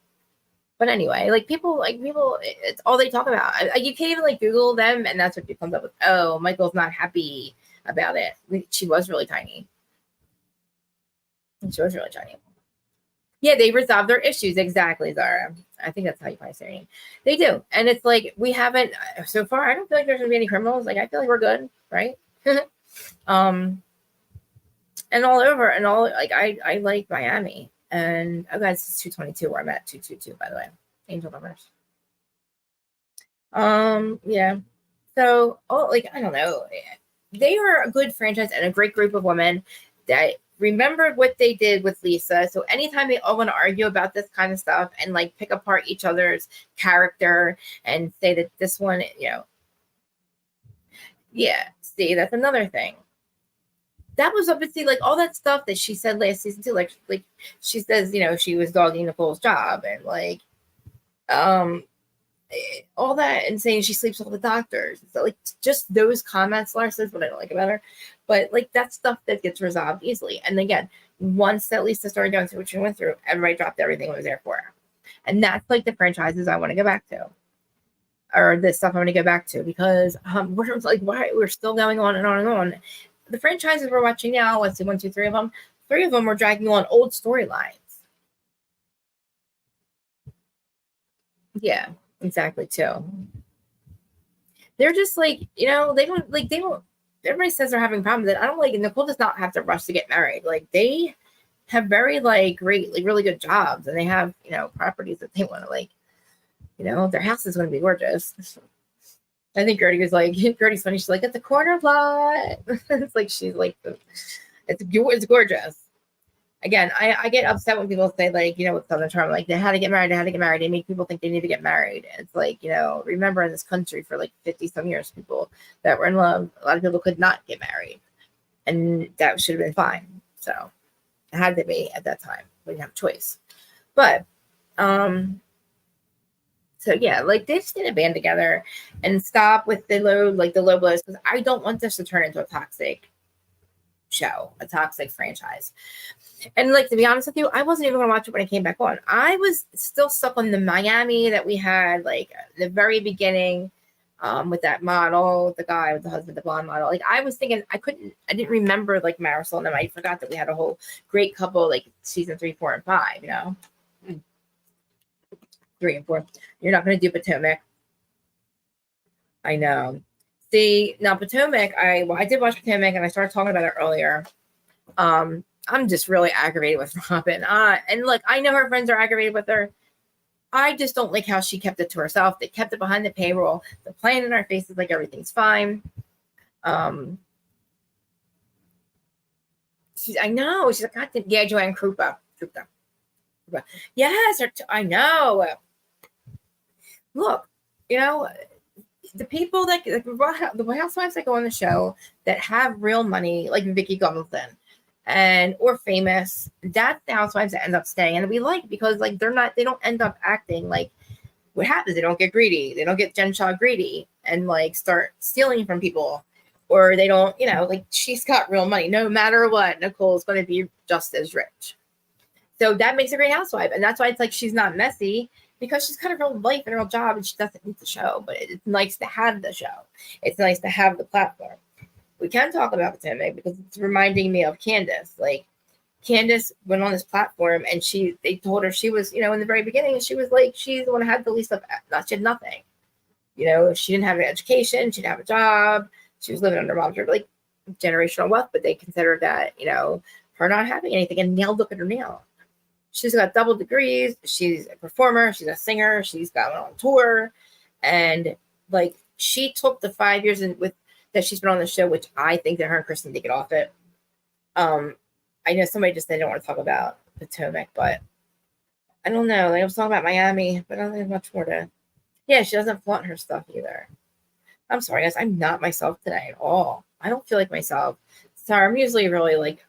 But anyway, people, it's all they talk about. You can't even like Google them, and that's what it comes up with. Oh, Michael's not happy about it. She was really tiny. She was really tiny. Yeah, they resolve their issues. Exactly, Zara. I think that's how you probably say it. They do. And it's like, we haven't, so far, I don't feel like there's going to be any criminals. Like, I feel like we're good, right? And all over, and all, like, I like Miami. And, oh, guys, it's 222 where I'm at, 222, by the way. Angel numbers. Yeah. So, I don't know. They are a good franchise and a great group of women that remembered what they did with Lisa. So anytime they all want to argue about this kind of stuff and like pick apart each other's character and say that this one, yeah, see, that's another thing. That was obviously like all that stuff that she said last season too. Like she says, she was dogging Nicole's job and like, all that and saying she sleeps with all the doctors. So like just those comments, Lars says what I don't like about her. But like that's stuff that gets resolved easily. And again, once that Lisa started going through what she went through, everybody dropped everything and was there for her. And that's like the franchises I want to go back to. Or this stuff I want to go back to because we're like, why we're still going on and on and on. The franchises we're watching now, let's see, 1, 2, 3 of them. 3 of them were dragging on old storylines. Yeah, exactly too. They're just like, they don't, everybody says they're having problems that I don't like. Nicole does not have to rush to get married. Like they have very like great, like really good jobs and they have, properties that they want to like, their house is going to be gorgeous. I think Gertie's funny. She's like, it's a corner lot. It's like, she's like, it's gorgeous. Again, I get upset when people say like, with Southern Charm, like they had to get married. They make people think they need to get married. It's like, remember in this country for like 50 some years, people that were in love, a lot of people could not get married and that should have been fine. So it had to be at that time. We didn't have a choice. But, so yeah, like they just need to band together and stop with the low blows because I don't want this to turn into a toxic show, a toxic franchise. And like to be honest with you, I wasn't even gonna watch it when it came back on. I was still stuck on the Miami that we had like the very beginning, with that model, the guy with the husband, the blonde model. Like I was thinking I didn't remember like Marisol and them. I forgot that we had a whole great couple like season 3, 4, and 5, 3 and 4. You're not gonna do Potomac. I know. See, now Potomac, I did watch Potomac and I started talking about it earlier. I'm just really aggravated with Robin. And look, I know her friends are aggravated with her. I just don't like how she kept it to herself. They kept it behind the paywall. They're playing in our faces like everything's fine. I know. She's like, God, yeah, Joanne Krupa. Yes, I know. Look, you know, the people that the housewives that go on the show that have real money, like Vicky Gunvalson, and or famous, that's the housewives that end up staying, and we like because like they don't end up acting like what happens. They don't get greedy. They don't get Jen Shaw greedy and like start stealing from people, or they don't, like she's got real money. No matter what, Nicole is going to be just as rich. So that makes a great housewife, and that's why it's like she's not messy because she's got a real life and a real job, and she doesn't need the show. But it's nice to have the show. It's nice to have the platform. We can talk about Potomac because it's reminding me of Candace. Like Candace went on this platform, and they told her she was, in the very beginning, she was like she's the one who had the least of, she had nothing. She didn't have an education, she didn't have a job, she was living under mom's like generational wealth, but they considered that, her not having anything. And now look at her now. She's got double degrees. She's a performer. She's a singer. She's gone on tour. And like she took the 5 years that she's been on the show, which I think that her and Kristen did get off it. I know somebody just said they don't want to talk about Potomac, but I don't know. Like I was talking about Miami, but I don't think there's much more to. Yeah, she doesn't flaunt her stuff either. I'm sorry, guys. I'm not myself today at all. I don't feel like myself. Sorry, I'm usually really like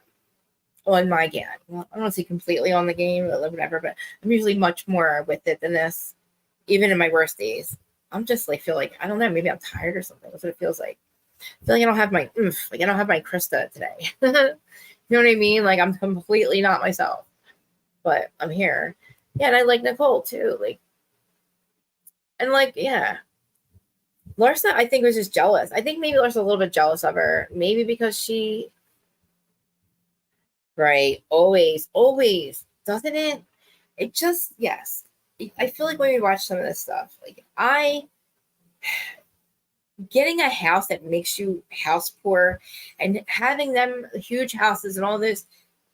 on my game. Well, I don't say completely on the game or whatever, but I'm usually much more with it than this, even in my worst days. I'm just like, feel like, I don't know, maybe I'm tired or something. That's what it feels like. I feel like I don't have my oomph. Like I don't have my Krista today. You know what I mean? Like I'm completely not myself, but I'm here. Yeah, and I like Nicole too. Like, and like, yeah. Larsa, I think, was just jealous. I think maybe Larsa's a little bit jealous of her. Maybe because she, right, always, doesn't it? It just, yes. I feel like when we watch some of this stuff, like getting a house that makes you house poor and having them huge houses and all those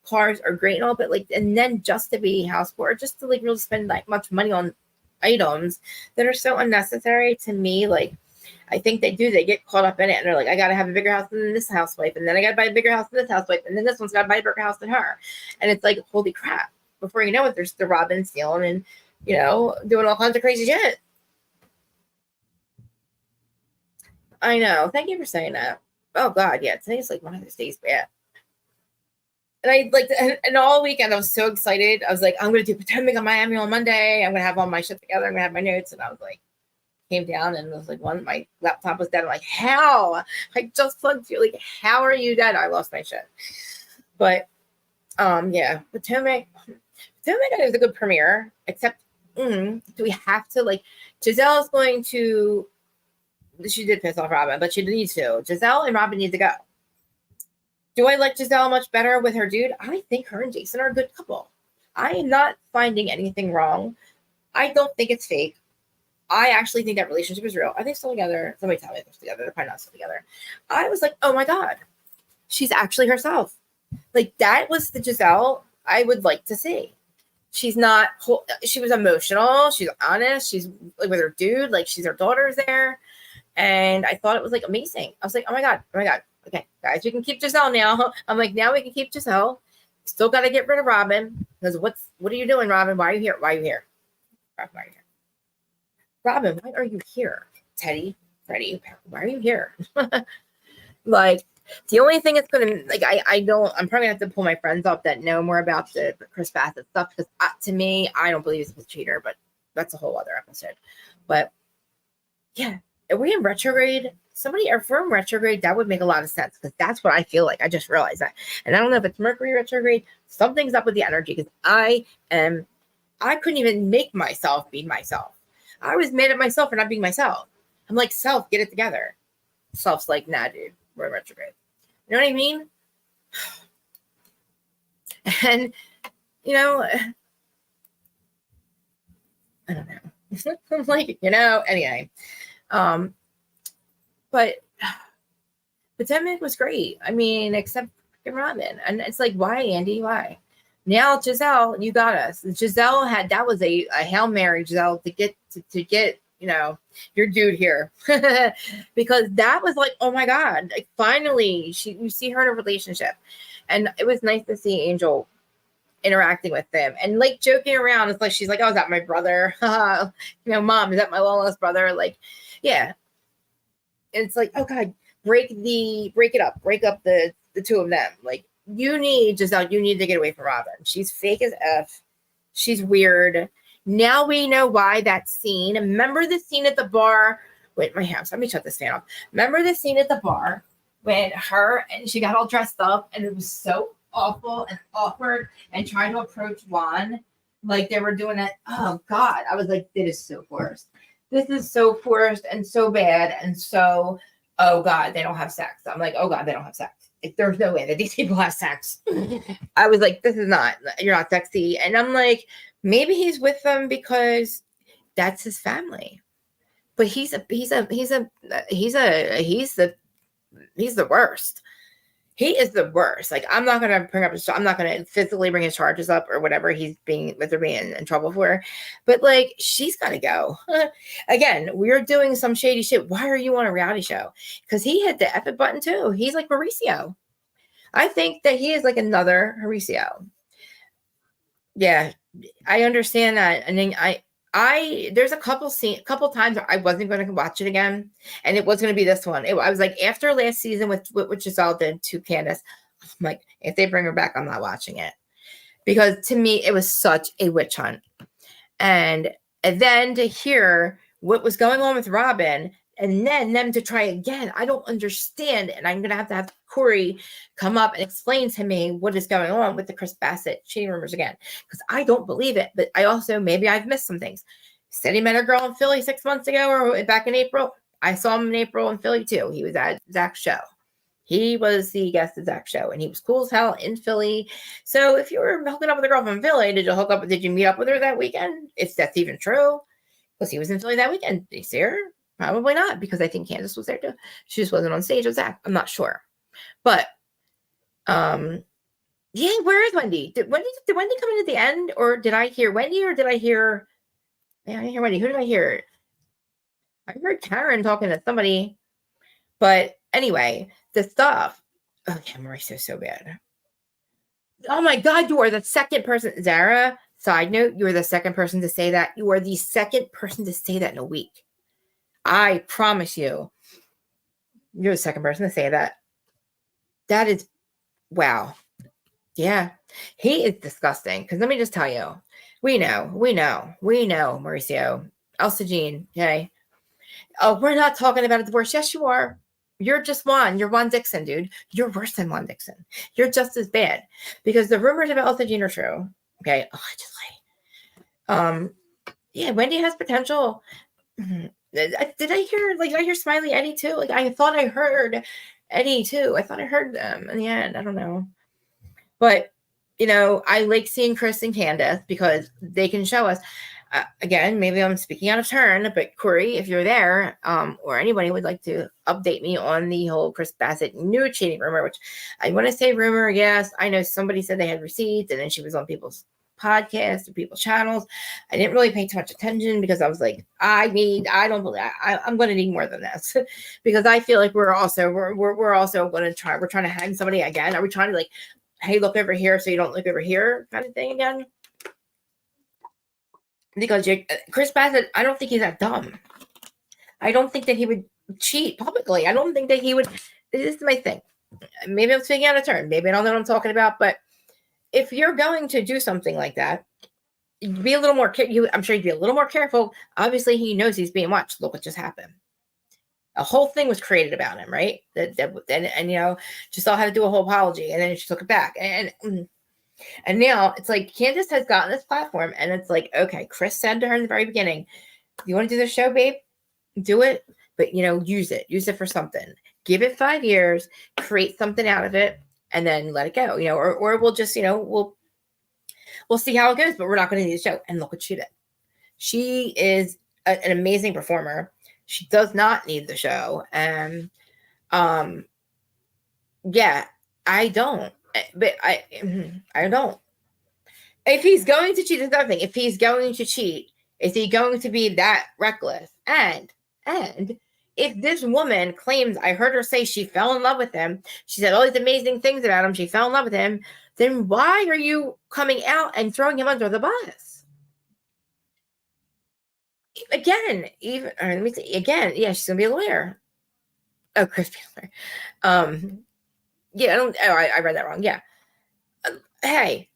cars are great and all, but like, and then just to be house poor, just to like really spend like much money on items that are so unnecessary to me, like, I think they get caught up in it and they're like, I got to have a bigger house than this housewife. And then I got to buy a bigger house than this housewife. And then this one's got to buy a bigger house than her. And it's like, holy crap. Before you know it, there's the Robin stealing and, doing all kinds of crazy shit. I know. Thank you for saying that. Oh God. Yeah. Today's like one of those days. Yeah. And I like, and all weekend I was so excited. I was like, I'm going to do Potomac on Miami on Monday. I'm going to have all my shit together. I'm going to have my notes. And I was like, came down and was like, my laptop was dead. I'm like, how? I just plugged you. Like, how are you dead? I lost my shit. But yeah, Potomac is a good premiere, except do we have to like Giselle's going to she did piss off Robin, but she needs to. Giselle and Robin need to go. Do I like Giselle much better with her dude? I think her and Jason are a good couple. I am not finding anything wrong. I don't think it's fake. I actually think that relationship is real. Are they still together? Somebody tell me they're still together. They're probably not still together. I was like, oh my God, she's actually herself. Like that was the Giselle I would like to see. She's not, she was emotional. She's honest. She's like with her dude. Like she's her daughter's there. And I thought it was like amazing. I was like, oh my God. Okay, guys, we can keep Giselle now. I'm like, now we can keep Giselle. Still got to get rid of Robin. Because what are you doing, Robin? Why are you here? Why are you here? Robin, why are you here? Teddy, Freddie, why are you here? Like, the only thing that's going to, like, I'm probably going to have to pull my friends up that know more about the Chris Bassett stuff, because to me, I don't believe he's a cheater, but that's a whole other episode. But, yeah, are we in retrograde? If we're in retrograde, that would make a lot of sense, because that's what I feel like. I just realized that. And I don't know if it's Mercury retrograde. Something's up with the energy, because I couldn't even make myself be myself. I was mad at myself for not being myself. I'm like, self, get it together. Self's like, nah, dude, we're in retrograde. You know what I mean? And, I don't know. I'm like, anyway. But Potomac was great. I mean, except freaking Robin. And it's like, why, Andy? Why? Now, Giselle, you got us. Giselle that was a Hail Mary, Giselle, to get, your dude here. Because that was like, oh my God, like finally you see her in a relationship. And it was nice to see Angel interacting with them and like joking around. It's like, she's like, oh, is that my brother? Mom, is that my long-lost brother? Like, yeah. It's like, oh God, break it up, break up the two of them. Like, you need Giselle, you need to get away from Robin. She's fake as F. She's weird. Now we know why that scene. Remember the scene at the bar? Wait, my house. Let me shut this fan off. Remember the scene at the bar when her and she got all dressed up and it was so awful and awkward and trying to approach Juan like they were doing it. Oh God. I was like, this is so forced. This is so forced and so bad. And so, oh God, they don't have sex. I'm like, oh God, they don't have sex. There's no way that these people have sex. I was like, you're not sexy. And I'm like, maybe he's with them because that's his family. But he's the worst. He is the worst. Like, I'm not going to I'm not going to physically bring his charges up or whatever they're being in trouble for. But like, she's got to go. Again, we're doing some shady shit. Why are you on a reality show? Because he hit the F button too. He's like Mauricio. I think that he is like another Mauricio. Yeah, I understand that. And then there's a couple times I wasn't going to watch it again, and it was going to be this one. I was like, after last season with Giselle did to Candace, I'm like, if they bring her back, I'm not watching it, because to me it was such a witch hunt. And then to hear what was going on with Robin, and then them to try again, I don't understand. And I'm going to have Corey come up and explain to me what is going on with the Chris Bassett cheating rumors again, because I don't believe it. But I also, maybe I've missed some things. He said he met a girl in Philly 6 months ago or back in April. I saw him in April in Philly too. He was at Zach's show. He was the guest at Zach's show, and he was cool as hell in Philly. So if you were hooking up with a girl from Philly, did you meet up with her that weekend? If that's even true, because he was in Philly that weekend. Did you see her? Probably not, because I think Candace was there too. She just wasn't on stage with Zach. I'm not sure. But yeah, where is Wendy? Did Wendy come in at the end, or did I hear Wendy, or did I hear? Yeah, I didn't hear Wendy. Who did I hear? I heard Karen talking to somebody. But anyway, the stuff. Oh yeah, Mauricio's so bad. Oh my God, you are the second person, Zara. Side note, you are the second person to say that. You are the second person to say that in a week. I promise you, you're the second person to say that. That is, wow. Yeah, he is disgusting. Because let me just tell you, we know, Mauricio, Elsa Jean, okay? Oh, we're not talking about a divorce. Yes, you are. You're just Juan. You're Juan Dixon, dude. You're worse than Juan Dixon. You're just as bad. Because the rumors about Elsa Jean are true. Okay, allegedly. Yeah, Wendy has potential. Did I hear Smiley Eddie too? Like, I thought I heard Eddie too. I thought I heard them in the end. I don't know. But, I like seeing Chris and Candace because they can show us. Again, maybe I'm speaking out of turn, but Corey, if you're there, or anybody would like to update me on the whole Chris Bassett new cheating rumor, which I want to say rumor, yes. I know somebody said they had receipts, and then she was on people's podcasts or people's channels. I didn't really pay too much attention because I was like, I'm going to need more than this because I feel like we're also going to try. We're trying to hang somebody again. Are we trying to like, hey, look over here so you don't look over here kind of thing again? Because Chris Bassett, I don't think he's that dumb. I don't think that he would cheat publicly. I don't think that he would. This is my thing. Maybe I'm speaking out of turn. Maybe I don't know what I'm talking about. But if you're going to do something like that, be a little more. I'm sure you'd be a little more careful. Obviously, he knows he's being watched. Look what just happened. A whole thing was created about him, right? And just all had to do a whole apology, and then she took it back. And now it's like Candace has gotten this platform, and it's like, okay, Chris said to her in the very beginning, you want to do this show, babe? Do it, but use it for something. Give it 5 years, create something out of it, and then let it go. Or we'll just, we'll see how it goes, but we're not going to need the show. And look what she did. She is an amazing performer. She does not need the show. And yeah, I don't. But I don't. If he's going to cheat, there's nothing. If he's going to cheat, is he going to be that reckless? And if this woman claims, I heard her say she fell in love with him, she said all these amazing things about him, she fell in love with him, then why are you coming out and throwing him under the bus? Again, even let me see again. Yeah, she's gonna be a lawyer. Oh, Chris Taylor. Yeah, I don't. Oh, I read that wrong. Yeah. Hey,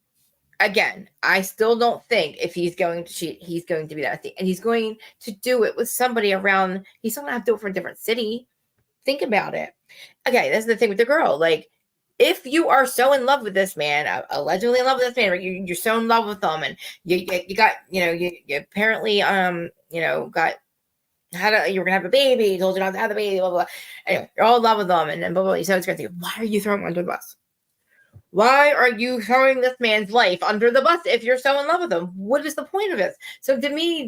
again, I still don't think if he's going to cheat, he's going to be that thing, and he's going to do it with somebody around. He's not going to have to do it for a different city. Think about it. Okay, that's the thing with the girl. Like, if you are so in love with this man, allegedly in love with this man, right? You're so in love with him, and you got you apparently got you were gonna have a baby, you told you not to have the baby, blah blah. Anyway, you're all in love with them, and then blah blah. So it's gonna think, why are you throwing him under the bus? Why are you throwing this man's life under the bus if you're so in love with him? What is the point of it? So to me,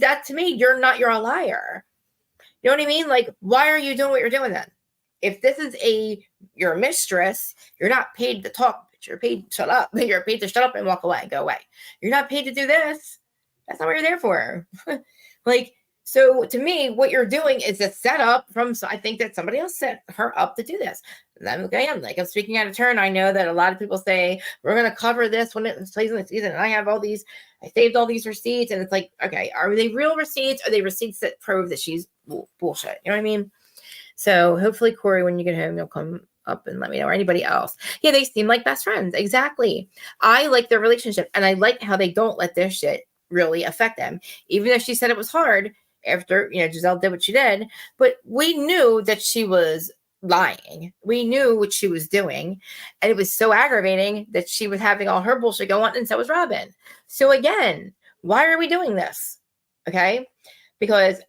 you're a liar. You know what I mean? Like, why are you doing what you're doing then? If this is your mistress, you're not paid to talk. You're paid to shut up. You're paid to shut up and walk away, go away. You're not paid to do this. That's not what you're there for. Like, so to me, what you're doing is a setup from, I think that somebody else set her up to do this. And I'm speaking out of turn. I know that a lot of people say, we're going to cover this when it plays in the season. And I saved all these receipts. And it's like, okay, are they real receipts? Are they receipts that prove that she's bullshit? You know what I mean? So hopefully, Corey, when you get home, you'll come up and let me know, or anybody else. Yeah, they seem like best friends. Exactly. I like their relationship. And I like how they don't let this shit really affect them. Even though she said it was hard, after Giselle did what she did, but we knew that she was lying. We knew what she was doing, and it was so aggravating that she was having all her bullshit go on, and so was Robin. So again, why are we doing this? Okay, because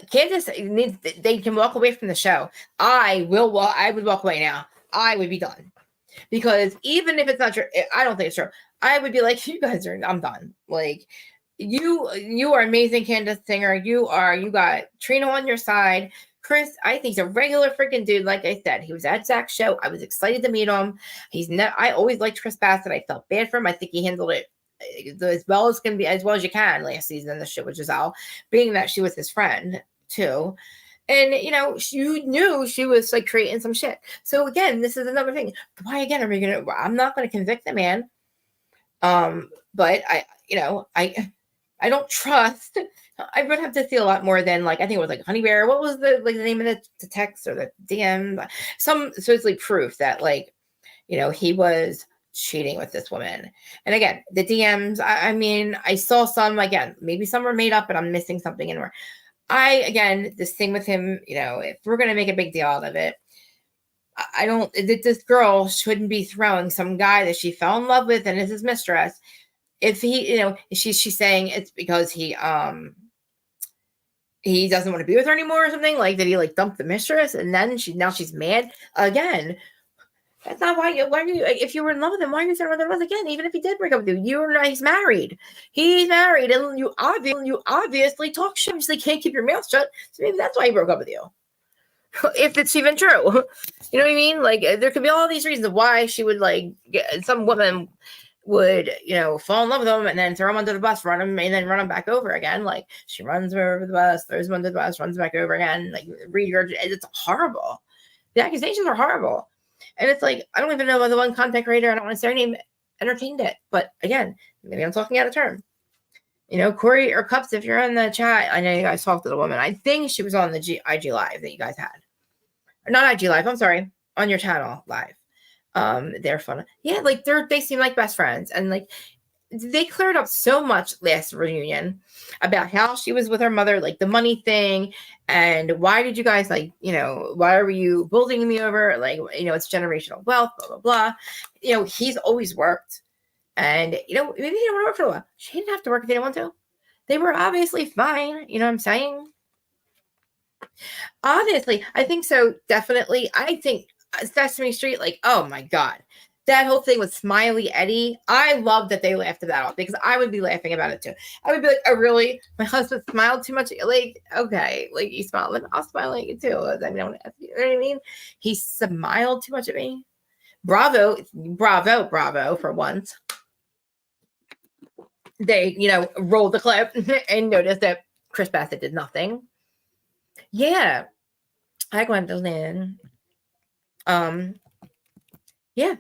Candace needs. They can walk away from the show. I would walk away now. I would be done, because even if it's not true, I don't think it's true. I would be like, you guys are. I'm done. Like. You are amazing, Candace Singer. You got Trina on your side. Chris, I think he's a regular freaking dude. Like I said, he was at Zach's show. I was excited to meet him. I always liked Chris Bassett. I felt bad for him. I think he handled it as well as can be, as well as you can last season in the show with Giselle, being that she was his friend too. And you knew she was like creating some shit. So again, this is another thing. Why again are we gonna? I'm not gonna convict the man. But I don't trust. I would have to see a lot more than I think it was like Honey Bear. What was the name of the text or the DM? Some supposedly proof that he was cheating with this woman. And again, the DMs. I mean, I saw some again. Maybe some were made up, but I'm missing something in there. This thing with him. If we're gonna make a big deal out of it, I don't. This girl shouldn't be throwing some guy that she fell in love with and is his mistress. If he, she's saying it's because he doesn't want to be with her anymore or something, like, did he dump the mistress and then she's mad again? That's not why are you, if you were in love with him, why are you saying with him again? Even if he did break up with you, he's married, and you obviously talk shit. You can't keep your mouth shut. So maybe that's why he broke up with you. If it's even true, you know what I mean? There could be all these reasons why she would some woman would fall in love with him and then throw him under the bus, run him back over again. She runs over the bus, throws him under the bus, runs back over again. It's horrible. The accusations are horrible, and it's I don't even know about the one content creator. I don't want to say her name. Entertained it, but again, maybe I'm talking out of turn. Corey or Cups, if you're in the chat, I know you guys talked to the woman. I think she was on the IG live that you guys had, or not IG live. I'm sorry, on your channel live. They're fun. Yeah, they seem like best friends, and they cleared up so much last reunion about how she was with her mother, the money thing, and why did you guys why are you bullying me over? It's generational wealth, blah blah blah. He's always worked, and maybe he didn't want to work for a while. She didn't have to work if they didn't want to. They were obviously fine. You know what I'm saying? Obviously, I think so. Definitely, I think Sesame Street, oh my God, that whole thing with Smiley Eddie. I love that they laughed at that off, because I would be laughing about it too. I would be oh really? My husband smiled too much. Okay, you smiled, I'll smile at you too. You know what I mean? He smiled too much at me. Bravo for once. They, rolled the clip and noticed that Chris Bassett did nothing. Yeah. Hi, Gwendolyn. Yeah.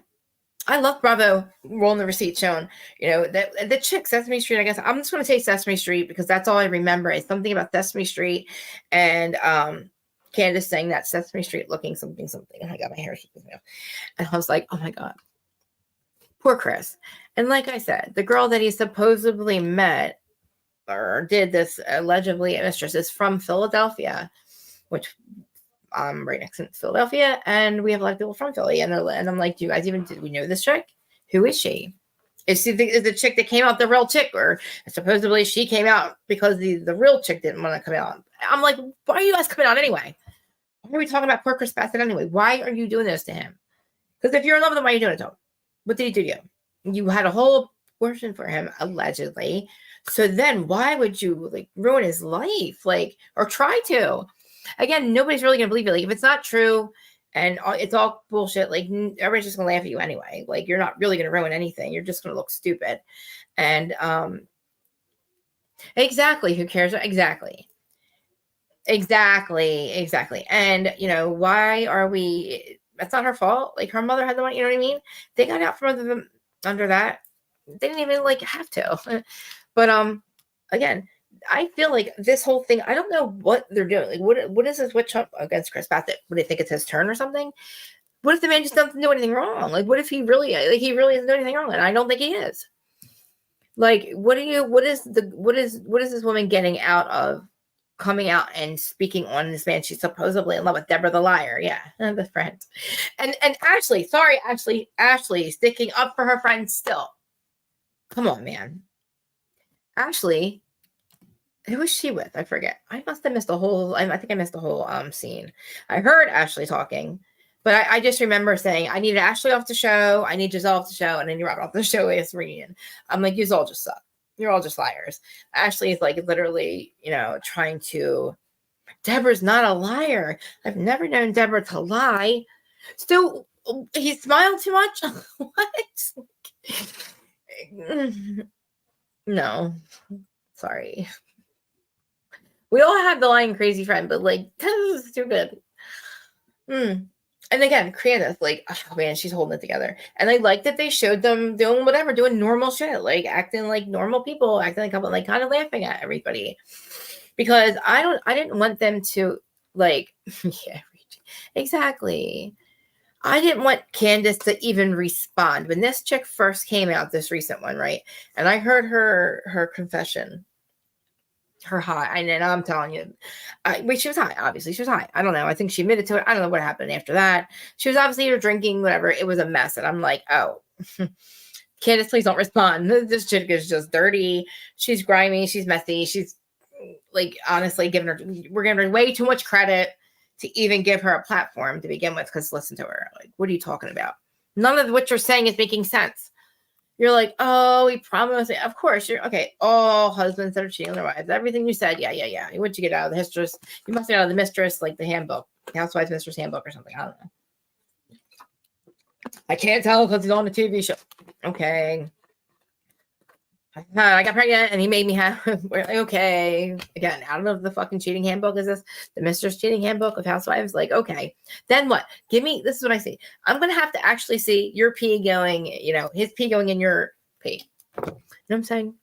I love Bravo rolling the receipt shown. The chick, Sesame Street, I guess. I'm just going to say Sesame Street because that's all I remember. It's something about Sesame Street and Candace saying that Sesame Street looking something. And I got my hair. And I was like, oh my God. Poor Chris. And like I said, the girl that he supposedly met or did this allegedly mistress is from Philadelphia, which right next to Philadelphia, and we have a lot of people from Philly, and I'm like, did we know this chick? Who is she? Is the chick that came out the real chick, or supposedly she came out because the real chick didn't want to come out? I'm like, why are you guys coming out anyway? Why are we talking about poor Chris Bassett anyway? Why are you doing this to him? Because if you're in love with him, why are you doing it to him? What did he do to you? You had a whole abortion for him, allegedly. So then why would you ruin his life? Or try to? Again, nobody's really going to believe it. If it's not true and it's all bullshit, everybody's just going to laugh at you anyway. You're not really going to ruin anything. You're just going to look stupid. And exactly. Who cares? Exactly. And, why are we... That's not her fault. Her mother had the money, you know what I mean? They got out from under that. They didn't even have to. But again, I feel like this whole thing, I don't know what they're doing. What is this witch hunt against Chris Bassett? Would they think it's his turn or something? What if the man just doesn't do anything wrong? What if he really isn't doing anything wrong? And I don't think he is. What is this woman getting out of coming out and speaking on this man she's supposedly in love with? Deborah the liar. Yeah, the friend. And Ashley, sorry, Ashley sticking up for her friend still. Come on, man. Ashley, who was she with? I forget. I must have missed a whole, I think I missed the whole scene. I heard Ashley talking, but I just remember saying, I needed Ashley off the show. I need Giselle off the show. And then you're off the show as reunion. I'm like, you all just suck. You're all just liars. Ashley is literally, trying to, Deborah's not a liar. I've never known Deborah to lie. So he smiled too much? What? No. Sorry. We all have the lying crazy friend, but this is stupid. And again, Candace, oh man, she's holding it together. And I like that they showed them doing whatever, doing normal shit, acting like normal people, acting like I'm kind of laughing at everybody. Because I didn't want them to yeah, exactly. I didn't want Candace to even respond. When this chick first came out, this recent one, right? And I heard her confession. Her high, and I'm telling you, she was high. Obviously, she was high. I don't know. I think she admitted to it. I don't know what happened after that. She was obviously either drinking, whatever. It was a mess, and I'm like, oh, Candace, please don't respond. This chick is just dirty. She's grimy. She's messy. She's honestly, we're giving her way too much credit to even give her a platform to begin with. Because listen to her. What are you talking about? None of what you're saying is making sense. You're like, oh, we promised. Of course, you're okay. All husbands that are cheating on their wives. Everything you said, yeah. What'd you get out of the mistress? You must get out of the mistress, the handbook, Housewives Mistress Handbook or something. I don't know. I can't tell because he's on the TV show. Okay. I got pregnant and he made me have. Okay. Again, I don't know if the fucking cheating handbook is this. The Mistress Cheating Handbook of Housewives. Okay. Then what? This is what I see. I'm going to have to actually see your pee going, his pee going in your pee. You know what I'm saying?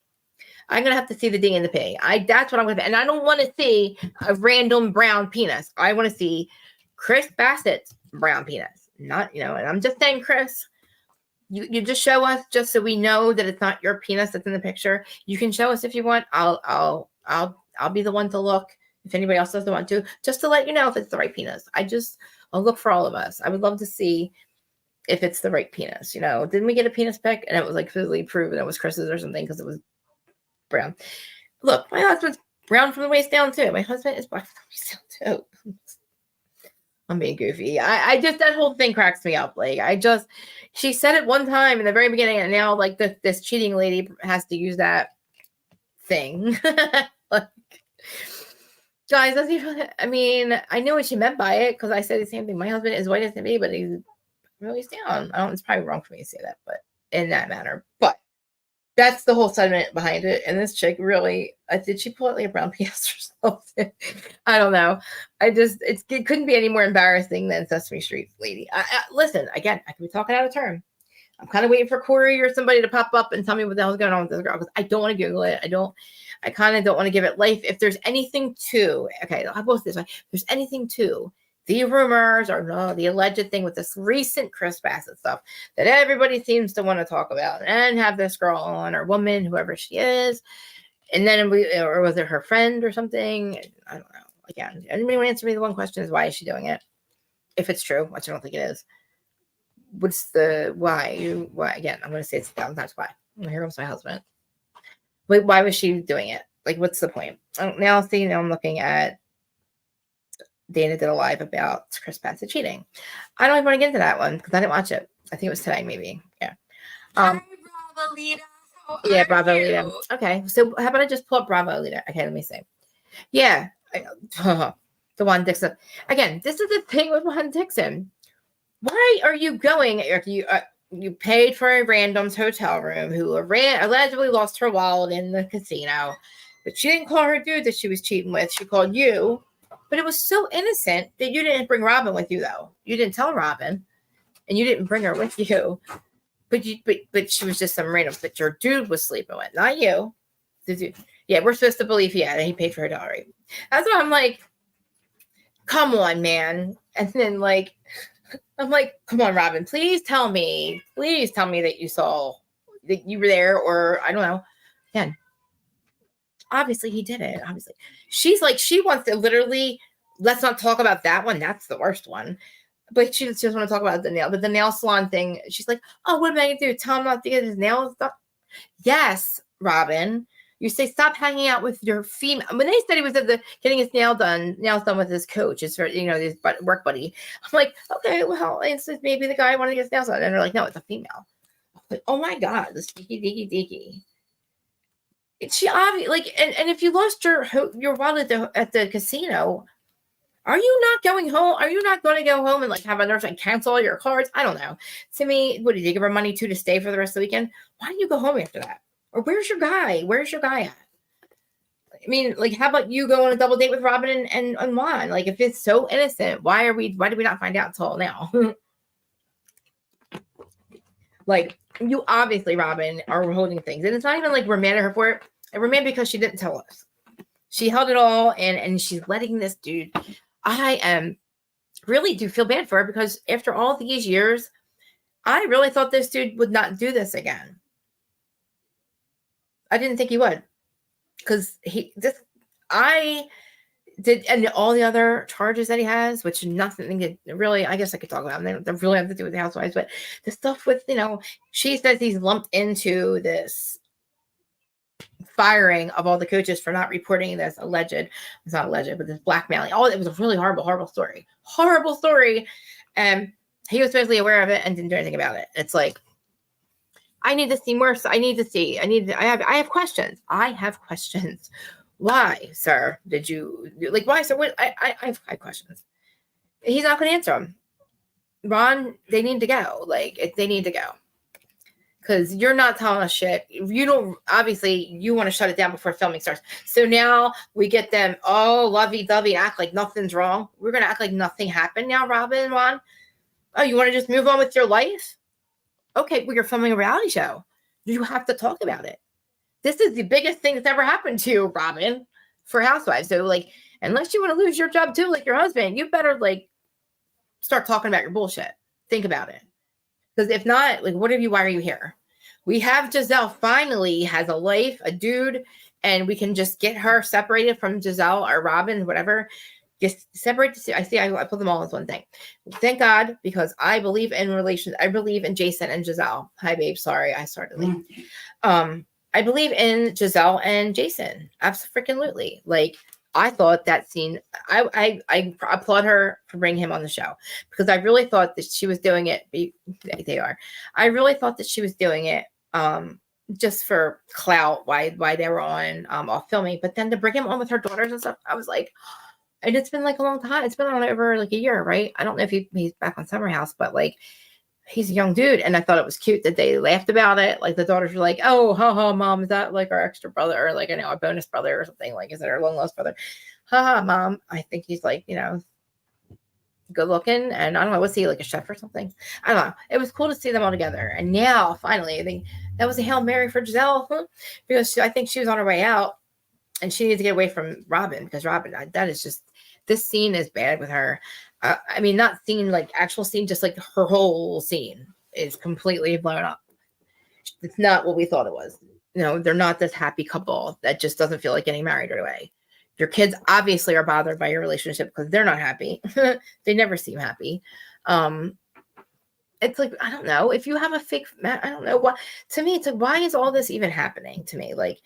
I'm going to have to see the D in the pee. That's what I'm going to, and I don't want to see a random brown penis. I want to see Chris Bassett's brown penis. Not, and I'm just saying, Chris, you just show us just so we know that it's not your penis that's in the picture. You can show us if you want. I'll be the one to look if anybody else doesn't want to, just to let you know if it's the right penis. I'll look for all of us. I would love to see if it's the right penis. Didn't we get a penis pic and it was physically proven it was Chris's or something because it was brown? Look, my husband's brown from the waist down too. My husband is black from the waist down too. I'm being goofy. I just, that whole thing cracks me up. She said it one time in the very beginning, and now this cheating lady has to use that thing. Guys, I mean, I know what she meant by it because I said the same thing. My husband is white as can be, but he's really down. I don't. It's probably wrong for me to say that, but in that manner. But that's the whole sentiment behind it. And this chick really, did she pull out like a brown PS or something? I don't know. It couldn't be any more embarrassing than Sesame Street lady. Listen, again, I could be talking out of turn. I'm kind of waiting for Corey or somebody to pop up and tell me what the hell's going on with this girl, because I don't want to Google it. I kind of don't want to give it life. If there's anything to, okay, I'll post this way. If there's anything to the rumors or no, the alleged thing with this recent Chris Bassett stuff that everybody seems to want to talk about and have this girl on, or woman, whoever she is. And then or was it her friend or something? I don't know. Again, anybody want to answer me the one question is, why is she doing it? If it's true, which I don't think it is. What's the why? Why again? I'm going to say it's sometimes why. Here comes my husband. Wait, why was she doing it? Like, what's the point? Now I'm looking at Dana did a live about Chris Bassett cheating. I don't even want to get into that one because I didn't watch it. I think it was today, maybe. Yeah. Hi, Bravo Lita. Yeah, Bravo Lita. Okay, so how about I just pull up Bravo Lita? Okay, let me see. Yeah, the Juan Dixon. Again, this is the thing with Juan Dixon. Why are you going? You paid for a random's hotel room who allegedly lost her wallet in the casino, but she didn't call her dude that she was cheating with. She called you, but it was so innocent that you didn't bring Robin with you, though. You didn't tell Robin, and you didn't bring her with you. But she was just some random that your dude was sleeping with, not you. Yeah, we're supposed to believe, that he paid for her dowry. That's what I'm like. Come on, man. And then I'm like, come on, Robin, please tell me that you saw, that you were there, or I don't know. Again, obviously he did it. Obviously, she's like, she wants to literally, let's not talk about that one. That's the worst one. But she just want to talk about the nail salon thing. She's like, oh, what am I gonna do? Tell him not to get his nails done? Yes, Robin. You say stop hanging out with your female. When they said he was getting his nails done with his coach, his his work buddy. I'm like, okay, well, it's maybe the guy wanted to get his nails done, and they're like, no, it's a female. I'm like, oh my god, this deaky. She obviously and if you lost your wallet at the casino, are you not going home? Are you not going to go home and have a nurse cancel all your cards? I don't know. To me, what did you give her money to stay for the rest of the weekend? Why don't you go home after that? Or where's your guy? Where's your guy at? I mean, how about you go on a double date with Robin and Juan? If it's so innocent, why did we not find out until now? You obviously, Robin, are holding things. And it's not even we're mad at her for it. And we're mad because she didn't tell us. She held it all and she's letting this dude. I really do feel bad for her because after all these years, I really thought this dude would not do this again. I didn't think he would, because I did, and all the other charges that he has, which nothing really, I guess I could talk about them. They really have to do with the housewives, but the stuff with, she says he's lumped into this firing of all the coaches for not reporting this it's not alleged, but this blackmailing. Oh, it was a really horrible story. And he was supposedly aware of it and didn't do anything about it. It's like, I need to see more. I have questions. Why, sir? Did you why, sir? What? I have questions. He's not going to answer them. Ron, they need to go. They need to go. Because you're not telling us shit. You don't, obviously, you want to shut it down before filming starts. So now we get them all lovey-dovey, act like nothing's wrong. We're going to act like nothing happened now, Robin and Juan. Oh, you want to just move on with your life? Okay, well, you're filming a reality show. You have to talk about it. This is the biggest thing that's ever happened to you, Robin, for Housewives. So, unless you want to lose your job too, like your husband, you better, start talking about your bullshit. Think about it. Because if not, why are you here? We have Giselle finally has a life, a dude, and we can just get her separated from Giselle or Robin, whatever. Just separate. I put them all as one thing. Thank God, because I believe in relations. I believe in Jason and Giselle. Hi, babe. Sorry, I started late. I believe in Giselle and Jason. Absolutely. I thought that scene. I applaud her for bringing him on the show, because I really thought that she was doing it. They are. I really thought that she was doing it just for clout. Why they were on off filming, but then to bring him on with her daughters and stuff, I was like. And it's been a long time. It's been on over a year, right? I don't know if he's back on Summer House, but he's a young dude. And I thought it was cute that they laughed about it. Like the daughters were like, oh, ha, mom, is that like our extra brother? Or like, our bonus brother or something? Like, is it our long lost brother? Ha, mom. I think he's like, good looking. And I don't know, was he like a chef or something? I don't know. It was cool to see them all together. And now, finally, I think that was a Hail Mary for Giselle because I think she was on her way out and she needs to get away from Robin because Robin, that is just, this scene is bad with her. I mean, not scene like actual scene, just like her whole scene is completely blown up. It's not what we thought it was. They're not this happy couple that just doesn't feel like getting married right away. Your kids obviously are bothered by your relationship because they're not happy. They never seem happy. It's like, I don't know. If you have a fake, I don't know what. To me, it's like, why is all this even happening to me? Like,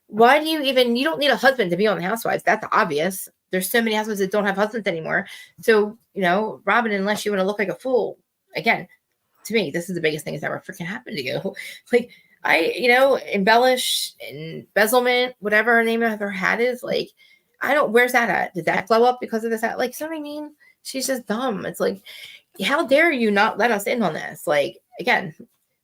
why do you don't need a husband to be on the Housewives. That's obvious. There's so many husbands that don't have husbands anymore. So, Robin, unless you want to look like a fool, again, to me, this is the biggest thing that's ever freaking happened to you. Like, embellish, embezzlement, whatever her name of her hat is, like, where's that at? Did that blow up because of this hat? Like, you know what I mean? She's just dumb. It's like, how dare you not let us in on this? Like, again,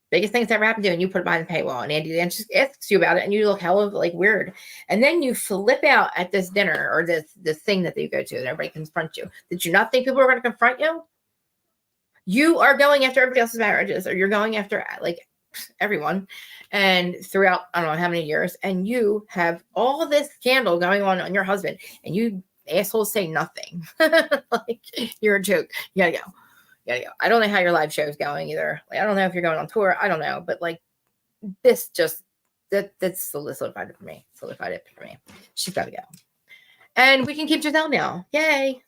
biggest things that ever happened to you, and you put it behind the paywall, and Andy then just asks you about it, and you look hella like weird. And then you flip out at this dinner or this thing that they go to, and everybody confronts you. Did you not think people were going to confront you? You are going after everybody else's marriages, or you're going after like everyone, and throughout I don't know how many years, and you have all this scandal going on your husband, and you assholes say nothing. Like, you're a joke. You gotta go. I don't know how your live show is going either. Like, I don't know if you're going on tour. I don't know, but like, this just that's solidified it for me. She's got to go, and we can keep Giselle now. Yay!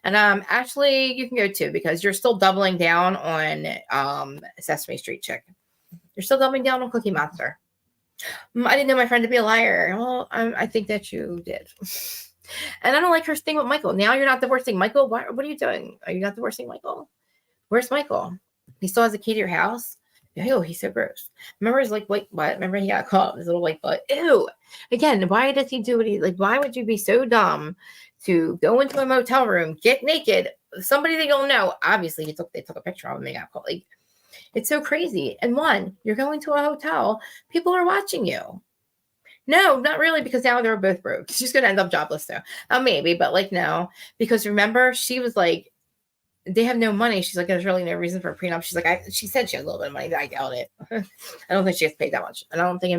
And Ashley, you can go too because you're still doubling down on Sesame Street chick. You're still doubling down on Cookie Monster. I didn't know my friend to be a liar. Well, I think that you did. And I don't like her thing with Michael. Now you're not divorcing Michael. What are you doing? Are you not divorcing Michael? Where's Michael? He still has a key to your house? Ew, he's so gross. Remember his like white butt? Remember he got caught with his little white butt? Ew. Again, why does he do what he like? Why would you be so dumb to go into a motel room, get naked? Somebody they don't know. Obviously, they took a picture of him. They got caught. Like, it's so crazy. And one, you're going to a hotel. People are watching you. No, not really, because now they're both broke. She's gonna end up jobless though. Maybe, but like no, because remember she was like, they have no money. She's like, there's really no reason for a prenup. She's like, she said she had a little bit of money, but I doubt it. I don't think she gets paid that much. And I don't think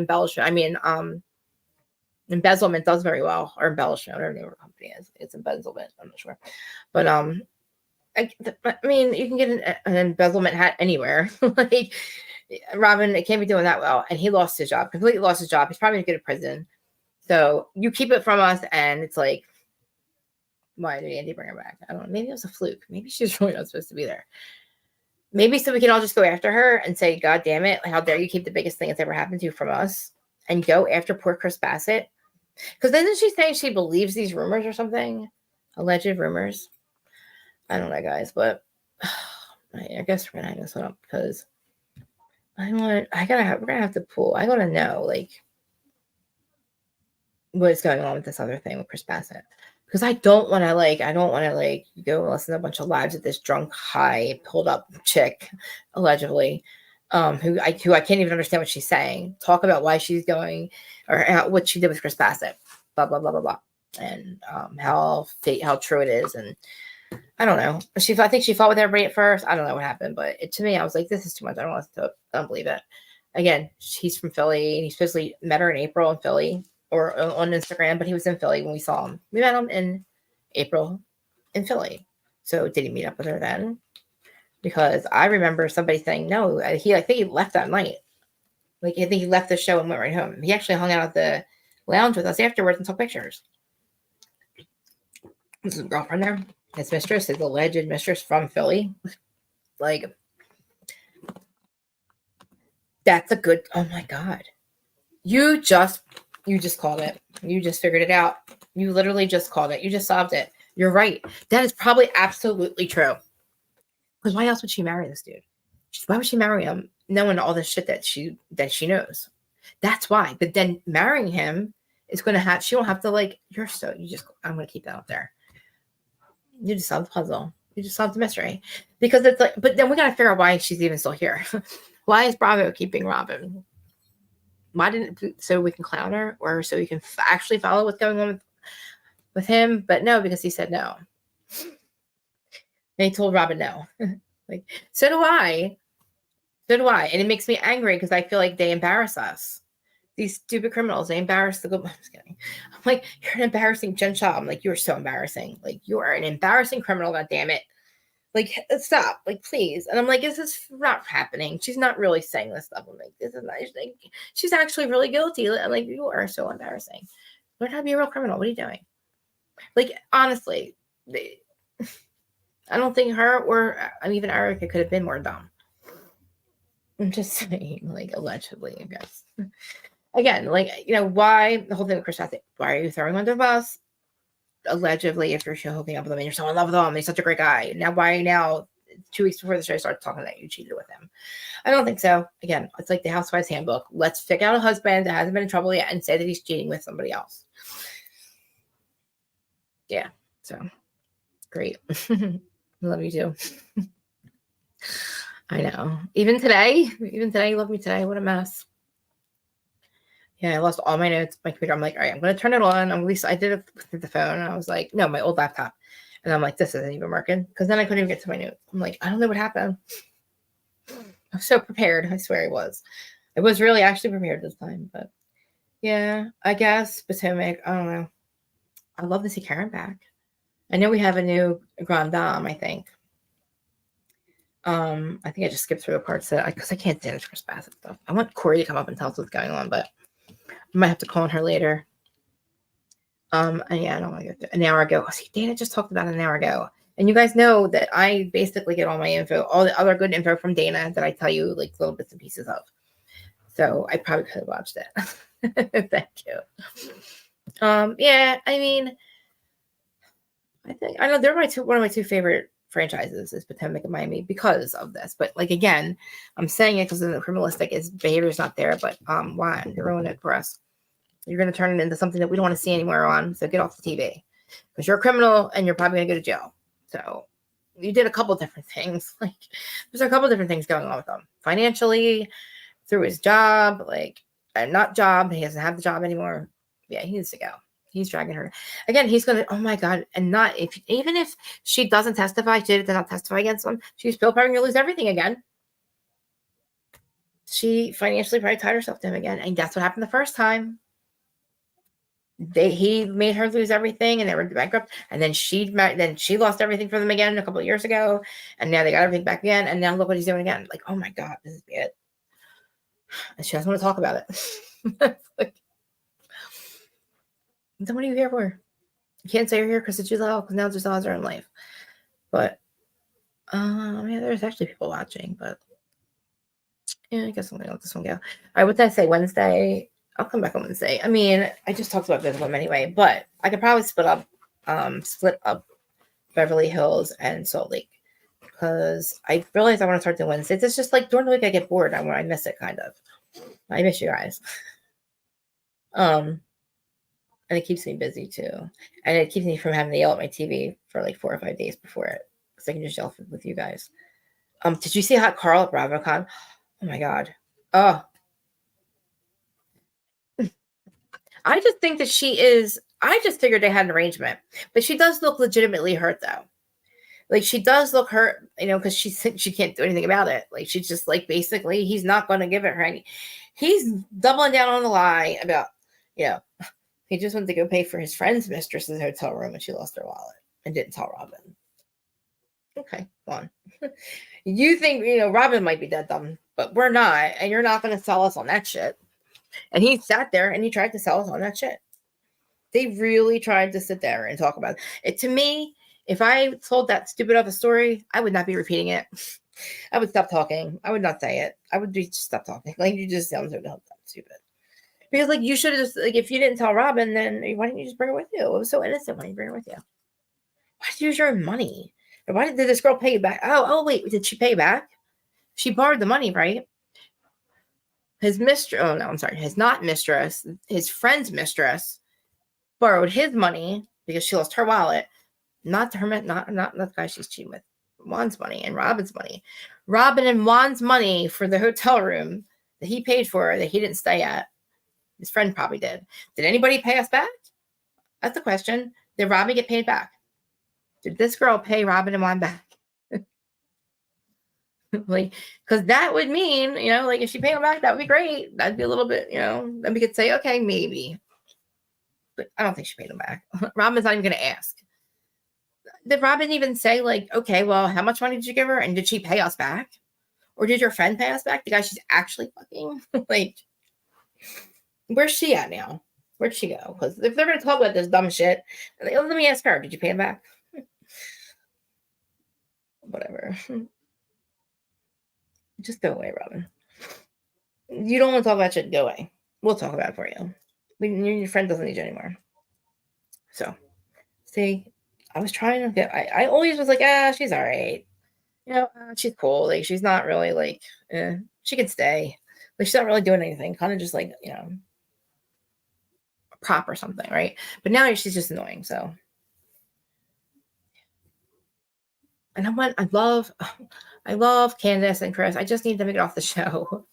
embezzlement does very well, or embellishment, whatever the name of her company is. It's embezzlement. I'm not sure, but I mean, you can get an embezzlement hat anywhere. Like Robin, it can't be doing that well, and he lost his job. Completely lost his job. He's probably gonna go to prison. So you keep it from us, and it's like, why did Andy bring her back? I don't know. Maybe it was a fluke. Maybe she's really not supposed to be there. Maybe so we can all just go after her and say, God damn it, how dare you keep the biggest thing that's ever happened to you from us and go after poor Chris Bassett? Because isn't she saying she believes these rumors or something? Alleged rumors. I don't know, guys, but I guess we're gonna hang this one up because we're gonna have to pull. I gotta know like what's going on with this other thing with Chris Bassett. Because I don't want to go and listen to a bunch of lives of this drunk, high, pulled up chick, allegedly, who I can't even understand what she's saying. Talk about why she's going or what she did with Chris Bassett, blah blah blah blah blah, and how true it is. And I don't know. I think she fought with everybody at first. I don't know what happened, but to me, I was like, this is too much. I don't want to listen to it. I don't believe it. Again, he's from Philly, and he supposedly met her in April in Philly. Or on Instagram, but he was in Philly when we saw him. We met him in April in Philly. So did he meet up with her then? Because I remember somebody saying no. I think he left that night. Like I think he left the show and went right home. He actually hung out at the lounge with us afterwards and took pictures. This is his girlfriend there. His mistress, his alleged mistress from Philly. Like that's a good. Oh my God! You just called it. You just figured it out. You literally just called it. You just solved it. You're right. That is probably absolutely true. Because why else would she marry this dude? Why would she marry him knowing all this shit that she knows? That's why. But then marrying him is going to she won't have to I'm going to keep that up there. You just solved the puzzle. You just solved the mystery. Because it's like, but then we got to figure out why she's even still here. Why is Bravo keeping Robin? Why didn't, so we can clown her or so we can actually follow what's going on with him? But no, because he said no. And he told Robin no. Like, so do I. So do I. And it makes me angry because I feel like they embarrass us. These stupid criminals, they embarrass the good. I'm just kidding. I'm like, you're an embarrassing Jen Shaw. I'm like, you're so embarrassing. Like, you are an embarrassing criminal. God damn it. Like, stop. Like, please. And I'm like, this is not happening. She's not really saying this stuff. I'm like, this is not. Like, she's actually really guilty. I'm like, you are so embarrassing. Learn how to be a real criminal. What are you doing? Like, honestly, I don't think her or even Erica could have been more dumb. I'm just saying, like, allegedly, I guess. Again, like, why the whole thing with Chris Hathaway? Why are you throwing him under the bus? Allegedly, if you're hooking up with him and you're so in love with him, he's such a great guy. Now, why now, 2 weeks before the show starts talking that you cheated with him? I don't think so. Again, it's like the Housewives handbook. Let's pick out a husband that hasn't been in trouble yet and say that he's cheating with somebody else. Yeah, so great. Love you too. I know. Even today, love me today. What a mess. Yeah, I lost all my notes, my computer. I'm like, all right, I'm going to turn it on. At least I did it with the phone. And I was like, no, my old laptop. And I'm like, this isn't even working. Because then I couldn't even get to my notes. I'm like, I don't know what happened. I was so prepared. I swear I was. I was really actually prepared this time. But yeah, I guess Potomac, I don't know. I'd love to see Karen back. I know we have a new Grand Dame, I think. I think I just skipped through the parts that because I can't stand Chris Bassett stuff. I want Corey to come up and tell us what's going on, but I might have to call on her later. And yeah, I don't want to go through an hour ago. See, Dana just talked about it an hour ago. And you guys know that I basically get all my info, all the other good info from Dana that I tell you like little bits and pieces of. So I probably could have watched it. Thank you. Yeah, I mean, I know they're one of my two favorite franchises is Potomac and Miami because of this. But like again, I'm saying it because the criminalistic is behavior is not there. But why? You're ruining it for us. You're going to turn it into something that we don't want to see anywhere on. So get off the TV because you're a criminal and you're probably going to go to jail. So you did a couple different things. Like there's a couple different things going on with him financially, through his job, like not job. He doesn't have the job anymore. Yeah, he needs to go. He's dragging her. Again, he's going to, oh my God. And even if she doesn't testify, she did not testify against him, she's still probably going to lose everything again. She financially probably tied herself to him again. And that's what happened the first time. He made her lose everything and they were bankrupt. And then she lost everything for them again a couple of years ago. And now they got everything back again. And now look what he's doing again. Like, oh my God, this is it. And she doesn't want to talk about it. Like, then what are you here for? You can't say you're here because it's Giselle, because now Giselle's her own life. But yeah, there's actually people watching, but yeah, I guess I'm gonna let this one go. All right, what did I say? Wednesday. I'll come back on Wednesday. I mean, I just talked about both of them anyway, but I could probably split up Beverly Hills and Salt Lake because I realized I want to start doing Wednesdays. It's just like during the week I get bored. I miss it kind of. I miss you guys. And it keeps me busy too. And it keeps me from having to yell at my TV for like 4 or 5 days before it. So I can just yell with you guys. Did you see Hot Carl at BravoCon? Oh my God. Oh. I just think that I just figured they had an arrangement. But she does look legitimately hurt though. Like she does look hurt, because she can't do anything about it. Like she's just like basically he's not going to give it her any. He's doubling down on the lie about, he just went to go pay for his friend's mistress's hotel room and she lost her wallet and didn't tell Robin. Okay, go on. You think, Robin might be dead dumb, but we're not. And you're not going to sell us on that shit. And he sat there and he tried to sell us on that shit. They really tried to sit there and talk about it. To me, if I told that stupid of a story, I would not be repeating it. I would stop talking. I would not say it. I would just stop talking. Like you just sound so dumb, stupid. Because like you should have just like if you didn't tell Robin, then why didn't you just bring her with you? It was so innocent. Why didn't you bring her with you? Why did you use your own money? And why did this girl pay you back? Oh wait, did she pay back? She borrowed the money, right? His mistress. Oh no, I'm sorry. His not mistress. His friend's mistress borrowed his money because she lost her wallet. Not her. Not the guy she's cheating with. Juan's money and Robin's money. Robin and Juan's money for the hotel room that he paid for that he didn't stay at. His friend probably did. Did anybody pay us back? That's the question. Did Robin get paid back? Did this girl pay Robin and Juan back? Like, because that would mean, like if she paid them back, that would be great. That'd be a little bit, then we could say, okay, maybe. But I don't think she paid them back. Robin's not even going to ask. Did Robin even say, like, okay, well, how much money did you give her? And did she pay us back? Or did your friend pay us back? The guy she's actually fucking? Like, where's she at now? Where'd she go? Because if they're going to talk about this dumb shit, let me ask her, did you pay him back? Whatever. Just go away, Robin. You don't want to talk about shit, go away. We'll talk about it for you. Your friend doesn't need you anymore. So, see, I was trying to get, I always was like, she's all right. She's cool. Like, she's not really like, she can stay. Like, she's not really doing anything. Kind of just like, a prop or something, right? But now she's just annoying, so. And I love Candace and Chris. I just need them to get off the show.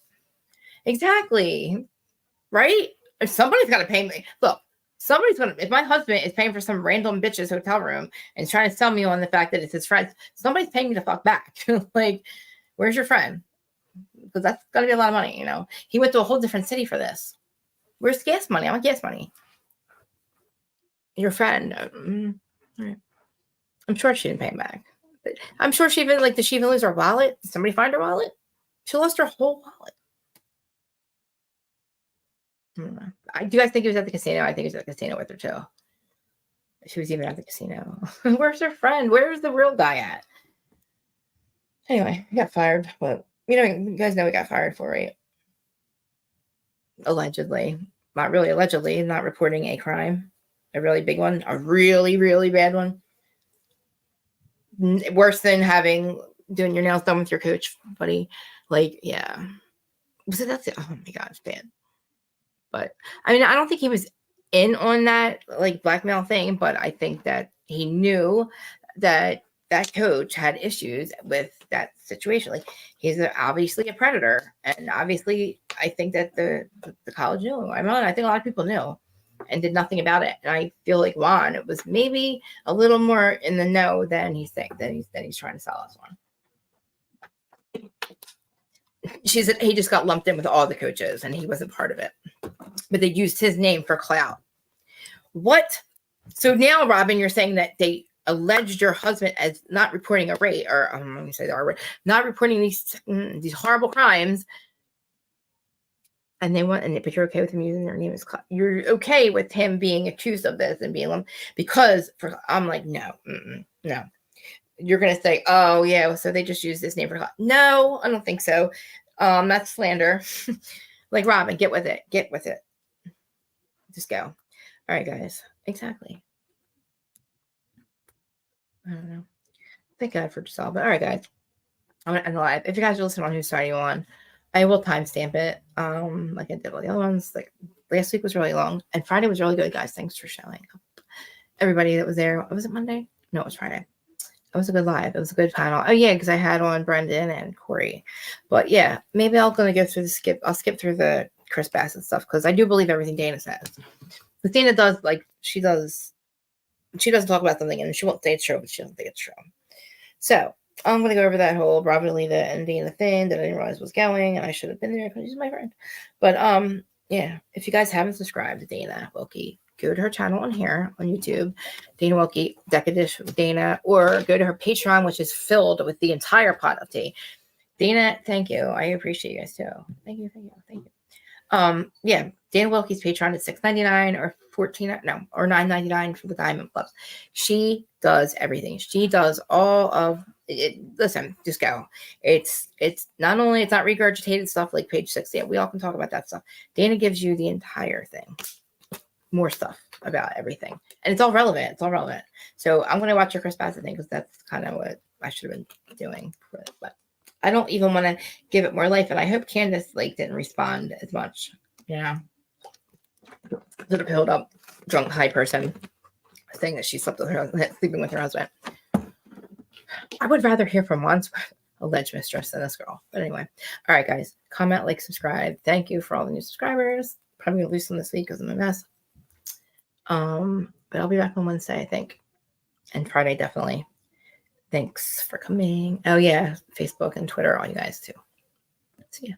Exactly. Right? If somebody's got to pay me. Look, if my husband is paying for some random bitch's hotel room and trying to sell me on the fact that it's his friend, somebody's paying me to fuck back. Like, where's your friend? Because that's got to be a lot of money, He went to a whole different city for this. Where's the gas money? I want gas money. Your friend. Right. I'm sure she didn't pay him back. But I'm sure did she even lose her wallet? Did somebody find her wallet? She lost her whole wallet. I don't know. Do you guys think he was at the casino? I think he was at the casino with her too. She was even at the casino. Where's her friend? Where's the real guy at? Anyway, he got fired. But you guys know he got fired for it. Allegedly. Not really allegedly, not reporting a crime. A really big one. A really, really bad one. Worse than doing your nails done with your coach, buddy. Like, yeah. That's it. Oh my God, it's bad. But I mean, I don't think he was in on that like blackmail thing, but I think that he knew that coach had issues with that situation. Like, he's obviously a predator, and obviously I think that the college knew. I think a lot of people knew and did nothing about it. And I feel like Juan, it was maybe a little more in the know than he's trying to sell us on. He just got lumped in with all the coaches and he wasn't part of it. But they used his name for clout. What? So now, Robin, you're saying that they alleged your husband as not reporting a rape, or let me say the R word, not reporting these horrible crimes. And but you're okay with him using their name as clout. You're okay with him being accused of this and being lumped because I'm like, no. You're going to say, oh, yeah, so they just use this name for clout. No, I don't think so. That's slander. Like, Robin, get with it. Get with it. Just go. All right, guys. Exactly. I don't know. Thank God for Giselle. But all right, guys. I'm going to end the live. If you guys are listening on Whose Side Are You On, I will timestamp it. Like I did all the other ones. Like, last week was really long. And Friday was really good, guys. Thanks for showing up. Everybody that was there. Was it Monday? No, it was Friday. It was a good live. It was a good panel. Oh, yeah, because I had on Brendan and Corey. But, yeah, maybe I'll go through I'll skip through the Chris Bassett stuff because I do believe everything Dana says. But Dana does, like, she doesn't talk about something and she won't say it's true, but she doesn't think it's true. So, I'm going to go over that whole Robin, Alita, and Dana thing that I didn't realize was going, and I should have been there because she's my friend. But, yeah, if you guys haven't subscribed to Dana Wilkie, go to her channel on here on YouTube, Dana Wilkie, Decadish with Dana, or go to her Patreon, which is filled with the entire pot of tea. Dana, thank you. I appreciate you guys too. Thank you. Yeah, Dana Wilkie's Patreon is $6.99 or $9.99 for the Diamond Plus. She does everything. She does all of it. Listen, just go. It's not only it's not regurgitated stuff like page 6. Yeah, we all can talk about that stuff. Dana gives you the entire thing. More stuff about everything, and it's all relevant. So I'm going to watch your Chris Bassett thing because that's kind of what I should have been doing for it, but I don't even want to give it more life. And I hope Candace didn't respond as much, to the pilled up drunk high person saying that she sleeping with her husband. I would rather hear from one alleged mistress than this girl. But anyway, all right, guys, comment, like, subscribe. Thank you for all the new subscribers. Probably gonna lose some this week because I'm a mess. But I'll be back on Wednesday, I think, and Friday definitely. Thanks for coming. Oh yeah, Facebook and Twitter, all you guys too. See ya.